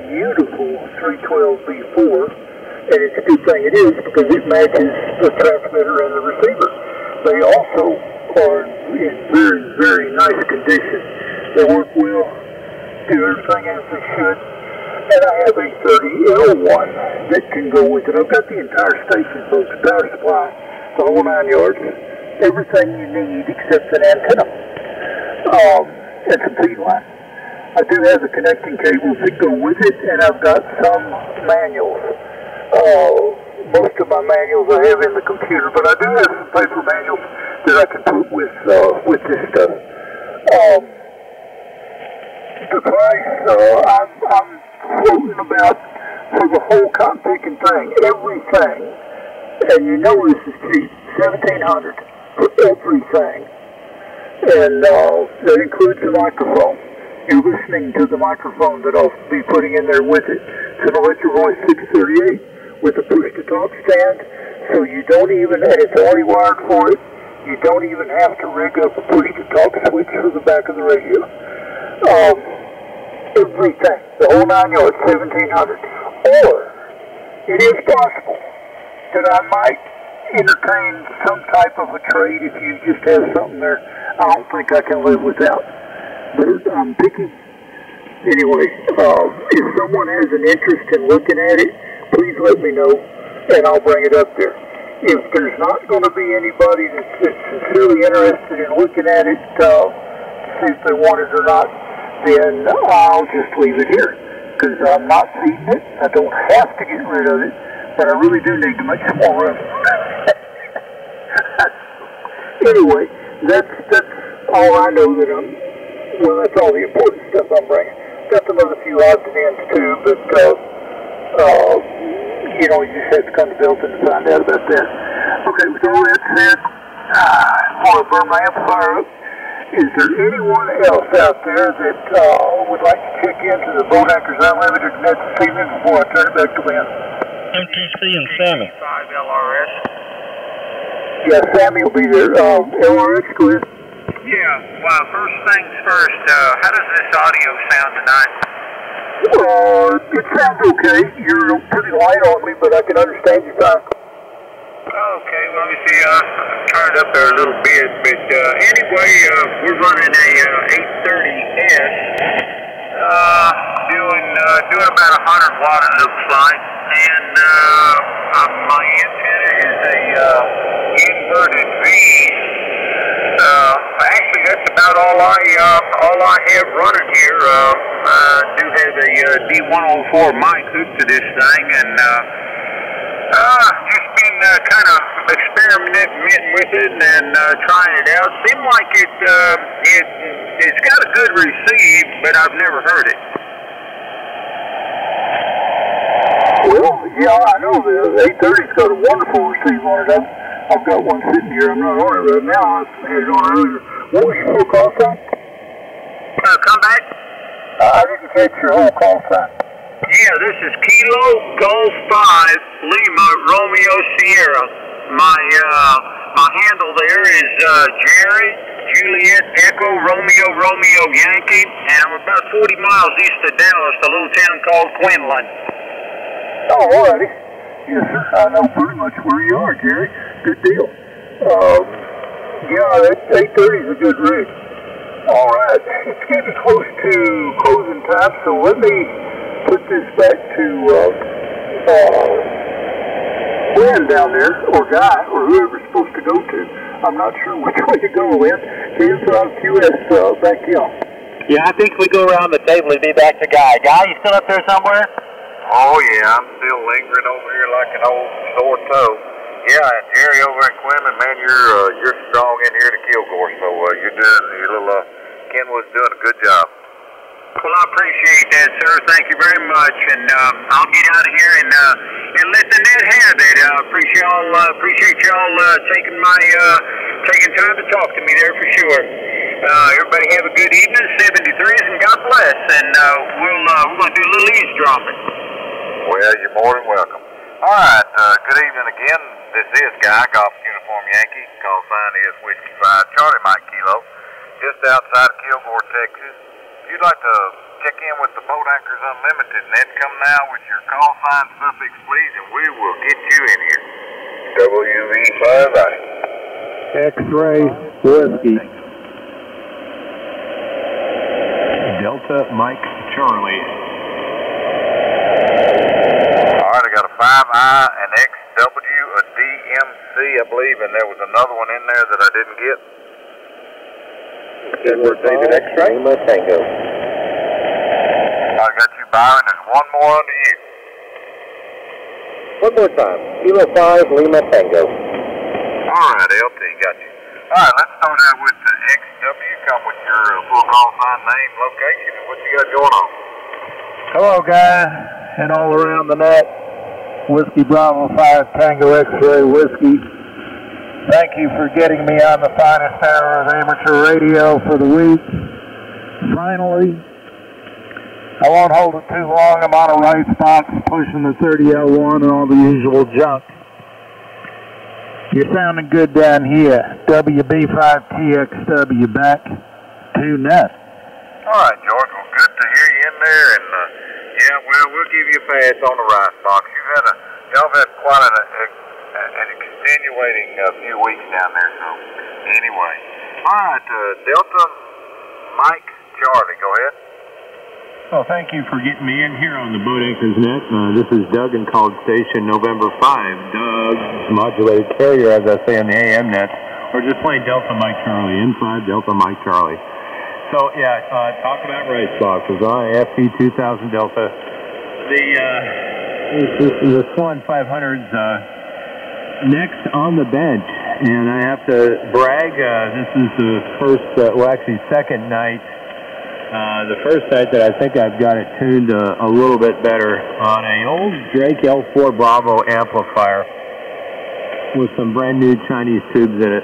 beautiful 312B4, and it's a good thing it is because it matches the transmitter and the receiver. They also are in very, very nice condition. They work well, do everything as they should. And I have a 30L1 that can go with it. I've got the entire station, folks, power supply, the whole 9 yards, everything you need except an antenna. It's a feed line. I do have the connecting cables that go with it, and I've got some manuals. Most of my manuals I have in the computer, but I do have some paper manuals that I can put with this stuff. The price, I'm floating about for the whole cotton picking thing, everything, and you know this is cheap, $1,700 for everything, and that includes the microphone. You're listening to the microphone that I'll be putting in there with it. It's an Electro Voice 638 with a push-to-talk stand, so you don't even, and it's already wired for it, you don't even have to rig up a push-to-talk switch for the back of the radio. Everything, the whole 9 yards, $1,700. Or, it is possible that I might entertain some type of a trade if you just have something there I don't think I can live without. But I'm picky. Anyway, if someone has an interest in looking at it, please let me know, and I'll bring it up there. If there's not going to be anybody that's sincerely interested in looking at it, to see if they want it or not, then I'll just leave it here, because I'm not feeding it. I don't have to get rid of it, but I really do need to make some more room. Anyway, that's all I know that that's all the important stuff I'm bringing. Got some other few odds and ends too, but, you just have to come to Belton to find out about that. Okay, with all that said, I want to burn my amplifier up. Is there anyone else out there that would like to check into the Boat Anchors Unlimited net this evening before I turn it back to Lynn? MTC and Sammy. 5 LRS. Yeah, Sammy will be there. LRS, go ahead. Yeah, well, first things first, how does this audio sound tonight? It sounds okay. You're pretty light on me, but I can understand you fine. Okay, well, let me see, turn it up there a little bit, but anyway, we're running a 830S, doing about 100 watt it looks like, and my antenna is a inverted V. Actually, that's about all I have running here. I do have a D104 mic hooked to this thing, and just been kind of experimenting with it and trying it out. Seemed like it's got a good receive, but I've never heard it. Well, yeah, I know the 830's got a wonderful receive on it. I've got one sitting here. I'm not on it right now. I had it on earlier. What was your full call sign? Come back? I didn't catch your whole call sign. Yeah, this is Kilo Golf 5 Lima Romeo Sierra. My handle there is Jerry Juliet Echo Romeo Yankee, and I'm about 40 miles east of Dallas, a little town called Quinlan. Oh, all righty. Yes, sir. I know pretty much where you are, Jerry. Good deal. Yeah, that 830 is a good rig. All right. It's getting close to closing time, so let me put this back to Quinn down there, or Guy, or whoever's supposed to go to. I'm not sure which way to go with. KM5QS back in. Yeah, I think we go around the table and be back to Guy. Guy, you still up there somewhere? Oh, yeah, I'm still lingering over here like an old sore toe. Yeah, and Jerry over at Quinlan, man, you're strong in here to Kilgore, so you're doing, your little Kenwood's doing a good job. Well, I appreciate that, sir. Thank you very much, and I'll get out of here and let the net have it. Appreciate y'all taking time to talk to me there for sure. Everybody have a good evening, 73s, and God bless. And we're going to do a little eavesdropping. Well, you're more than welcome. All right, good evening again. This is Guy, Golf Uniform Yankee. Call sign is Whiskey 5 Charlie Mike Kilo, just outside of Kilgore, Texas. If you'd like to check in with the Boat Anchors Unlimited net, come now with your call sign suffix, please, and we will get you in here. WV5I. X-ray Whiskey. Delta Mike Charlie. All right, I got a 5I, an XW, a DMC, I believe, and there was another one in there that I didn't get. Edward David X-Ray. Lima Tango. I got you, Byron. There's one more under you. One more time. Kilo 5, Lima Tango. All right, LT, got you. All right, let's start out with the XW. Come with your full call sign, name, location, and what you got going on. Hello, Guy, and all around the net. Whiskey Bravo 5 Tango X-Ray Whiskey. Thank you for getting me on the finest hour of amateur radio for the week. Finally, I won't hold it too long. I'm on a right box pushing the 30L1 and all the usual junk. You're sounding good down here. WB5TXW back to net. All right, George. Well, good to hear you in there. And, yeah, well, we'll give you a pass on the right box. Y'all have had quite an extenuating few weeks down there, so anyway. All right, Delta Mike Charlie, go ahead. Well, thank you for getting me in here on the Boat Anchors Net. This is Doug in College Station, November 5. Doug's modulated carrier, as I say on the AM net, or just plain Delta Mike Charlie, N5 Delta Mike Charlie. So, yeah, talk about race boxes. FP2000 Delta. The Swan 500's next on the bench, and I have to brag, this is the first, second night, the first night that I think I've got it tuned a little bit better on a old Drake L4 Bravo amplifier with some brand new Chinese tubes in it.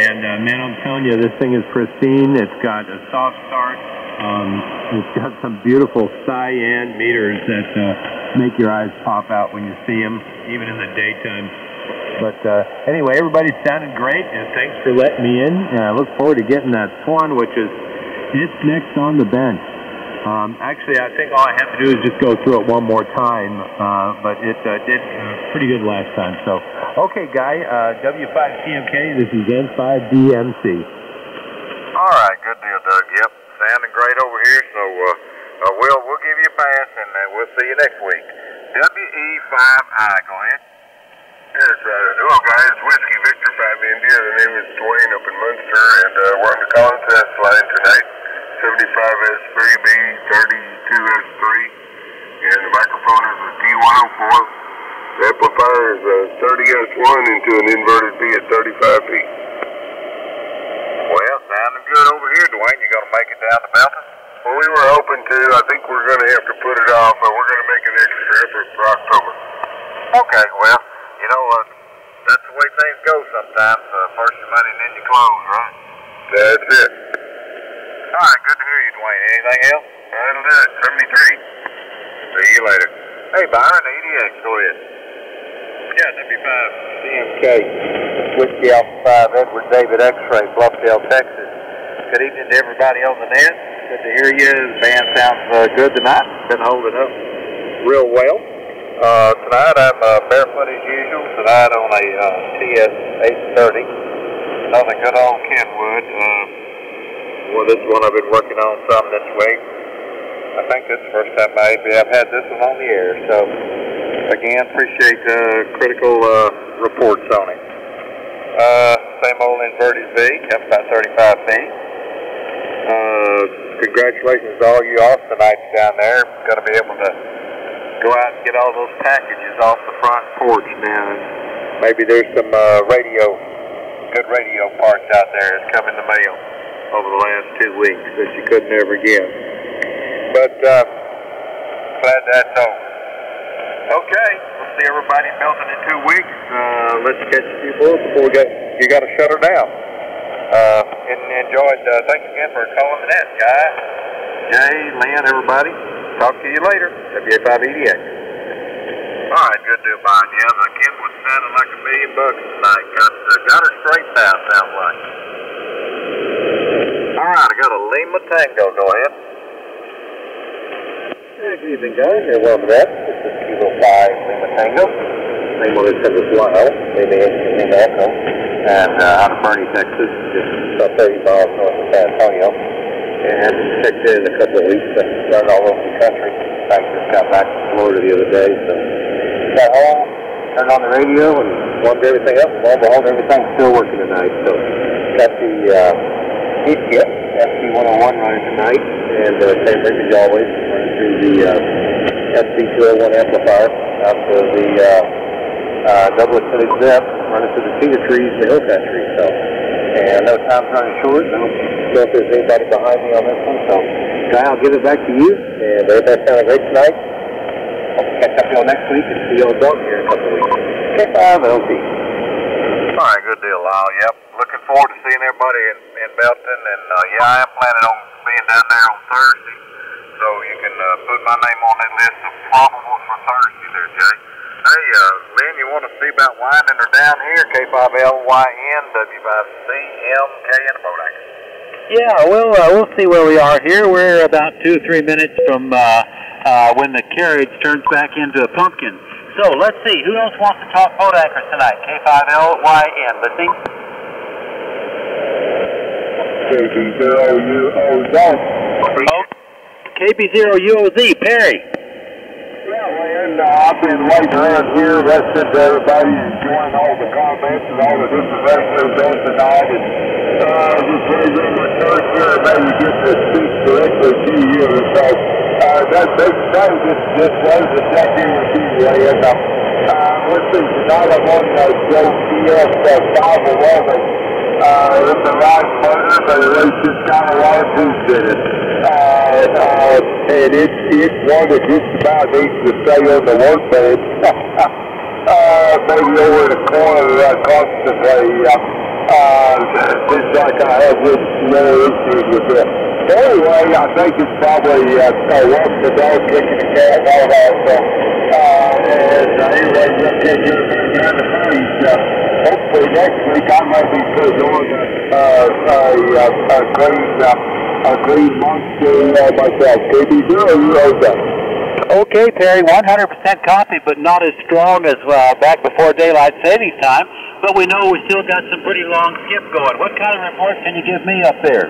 And man, I'm telling you, this thing is pristine. It's got a soft start. It's got some beautiful cyan meters that make your eyes pop out when you see them, even in the daytime. But anyway, everybody sounded great, and thanks for letting me in. And I look forward to getting that Swan, which is it's next on the bench. Actually, I think all I have to do is just go through it one more time, but it did pretty good last time. So, okay, Guy, W5CMK, this is N5DMC. All right, good deal, Doug. Yep, sounding great over here. So, we'll give you a pass, and we'll see you next week. WE5I, go ahead. Yes, hello guys, Whiskey Victor 5 India. The name is Dwayne up in Munster, and we're on the contest line tonight. 75S3B, 32S3, and the microphone is a T104. The amplifier is a 30S1 into an inverted B at 35P. Well, sounding good over here, Dwayne. You going to make it down to Belton? Well, we were hoping to. I think we're going to have to put it off, but we're going to make an extra effort for October. Okay, well, you know, that's the way things go sometimes. First your money and then your clothes, right? That's it. All right, good to hear you, Dwayne. Anything else? That'll do it. 73. See you later. Hey, Byron, EDX, go ahead. Yeah, W5 CMK, Whiskey Alpha 5, Edward David X-Ray, Bluffdale, Texas. Good evening to everybody on the net. Good to hear you. The band sounds good tonight. Been holding up real well. Tonight I'm barefoot as usual. Tonight on a TS830. Another good old Kenwood. Well, this one I've been working on some this week. I think this is the first time I've had this one on the air. So again, appreciate critical reports on it. Same old inverted V, up about 35 feet. Congratulations to all you Austinites down there. Going to be able to go out and get all those packages off the front porch now. Maybe there's some good radio parts out there that's come in the mail over the last 2 weeks that you couldn't ever get. But glad that's over. Okay, we'll see everybody melting in 2 weeks. Let's catch a few more before you got to shut her down. Enjoyed. Thanks again for calling the net, guys. Jay, Lynn, everybody. Talk to you later. WA5EDX. All right, good deal, Brian. Yeah, the kid was sounding like $1 million tonight. Got her straightened out, sounds like. All right, I got a Lima Tango. Go ahead. Good evening, guys. You're welcome to that. This is Kilo 5 Lima Tango. Name on this is Lyle. Name Echo. And out of Bernie, Texas, just about 30 miles north of San Antonio. And checked in a couple of weeks and run all over the country. In fact, just got back to Florida the other day. So got home, turned on the radio, and warmed everything up. And lo and behold, everything's still working tonight. So got the heat kit, SC101 running tonight. And same rig as always, running through the SC201 amplifier out to the double extended zip, running through the cedar trees, the hillcat trees. So, and no time's running short. I don't know if there's anybody behind me on this one. So, Guy, I'll give it back to you. And everybody sounded great tonight. Hope to catch up with y'all next week and see y'all dog here in a couple of weeks. K5LT. All right, good deal, Lyle. Yep, looking forward to seeing everybody in Belton. And yeah, I am planning on being down there on Thursday. So you can put my name on that list of probables for Thursday there, Jay. Hey, Lynn, you want to see about winding her down here? K5LYN, W5CM, K and a boat anchor. Yeah, we'll see where we are here. We're about 2 or 3 minutes from when the carriage turns back into a pumpkin. So let's see, who else wants to talk boat anchors tonight? K5LYN, listening? KB0UOZ, Perry. I've been waiting around here, listening to everybody, enjoying all the comments and all the information they've done tonight. And just really doing my church here, maybe get to speak directly to you. So that just was the check-in with you, Lynn. Let's see, tonight I'm on the JTS 511. It's a ride motor, but it really just got a lot of boost in it. And it's one that just about needs to stay on the workbench. Maybe over in the corner constantly. Just like I have with little issues with it. Anyway, I think it's probably walking the dog, kicking the cat, all that. So, and anyway, we'll catch you down the page. Hopefully next week I might be putting on a green monster myself. KB0UOZ. Okay, Perry, 100% copy, but not as strong as back before daylight savings time. But we know we still got some pretty long skip going. What kind of report can you give me up there?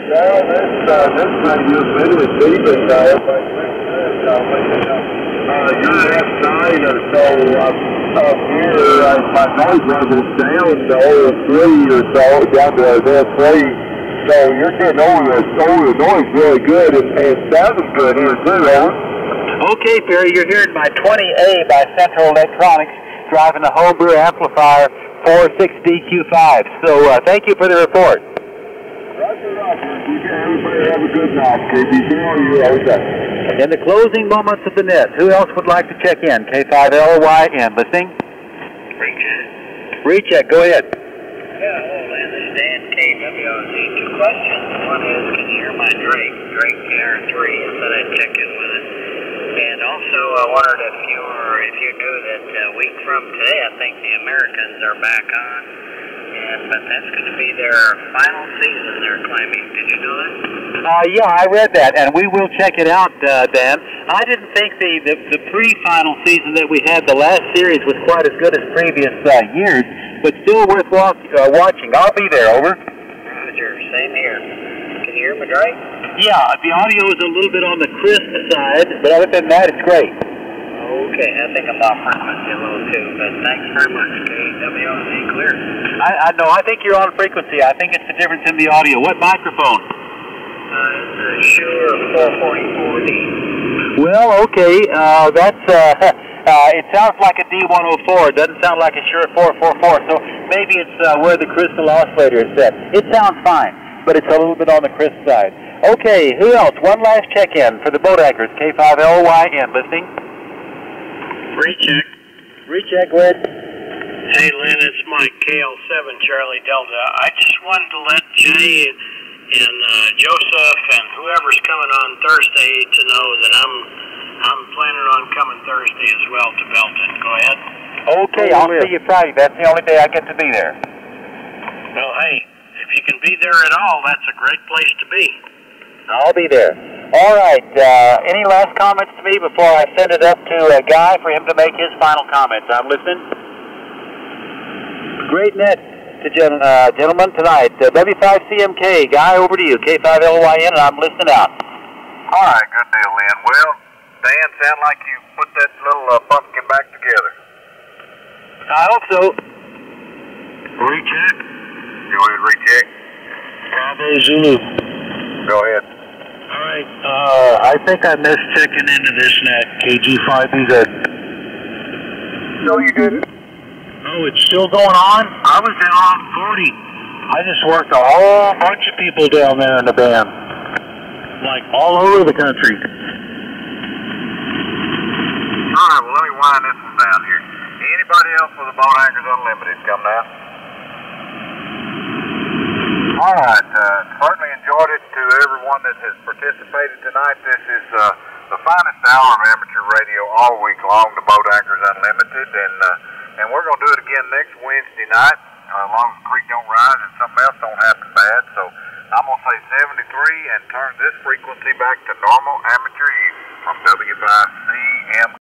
Well, this radio is really deep, and everybody you're outside, or so up here, my noise level's down to over 3 or so, down to about 3. So you're getting over the noise really good, and sounding good here too, over. Okay, Perry, you're hearing my 20A by Central Electronics, driving a homebrew amplifier 46DQ5. So thank you for the report. Roger. Everybody have a good night. KB0UOZ. In the closing moments of the net, who else would like to check in? K5LYN, listening? Recheck, go ahead. Yeah, hello, Lynn. This is Dan, KWOZ. 2 questions. One is, can you hear my Drake R3? I said I'd check in with it. And also, I wondered if you knew that a week from today, I think the Americans are back on. But that's going to be their final season, they're claiming. Did you know that? Yeah, I read that, and we will check it out, Dan. I didn't think the pre-final season that we had, the last series, was quite as good as previous years, but still worth watching. I'll be there, over. Roger, same here. Can you hear me, Drake? Yeah, the audio is a little bit on the crisp side, but other than that, it's great. Okay, I think I'm off frequency a little too, but thanks very much, KWZ clear. I know, I think you're on frequency. I think it's the difference in the audio. What microphone? It's Shure 444D. Well, okay, that's, it sounds like a D104. It doesn't sound like a Shure 444, so maybe it's where the crystal oscillator is set. It sounds fine, but it's a little bit on the crisp side. Okay, who else? One last check-in for the boat anchors, K5LYN, listening? Recheck. Recheck, go ahead. Hey, Lynn, it's Mike, KL7 Charlie Delta. I just wanted to let Jay and Joseph and whoever's coming on Thursday to know that I'm planning on coming Thursday as well to Belton. Go ahead. Okay, I'll see you Friday. That's the only day I get to be there. Well, hey, if you can be there at all, that's a great place to be. I'll be there. All right, any last comments to me before I send it up to Guy for him to make his final comments? I'm listening. Great net to gentlemen tonight. W5CMK, Guy, over to you. K5LYN, and I'm listening out. All right, good deal, Lynn. Well, Dan, sound like you put that little pumpkin back together. I hope so. Recheck. Go ahead, recheck. Bravo Zulu. Go ahead. All right, I think I missed checking into this net, KG5BZ. No, you didn't. Oh, it's still going on? I was down on 40. I just worked a whole bunch of people down there in the band. Like, all over the country. All right, well, let me wind this one down here. Anybody else with the Boat Anchors Unlimited come now? All right, certainly enjoyed it to everyone that has participated tonight. This is the finest hour of amateur radio all week long, the Boat Anchors Unlimited, and we're going to do it again next Wednesday night, as long as the creek don't rise and something else don't happen bad. So I'm going to say 73 and turn this frequency back to normal amateur use from W5CM.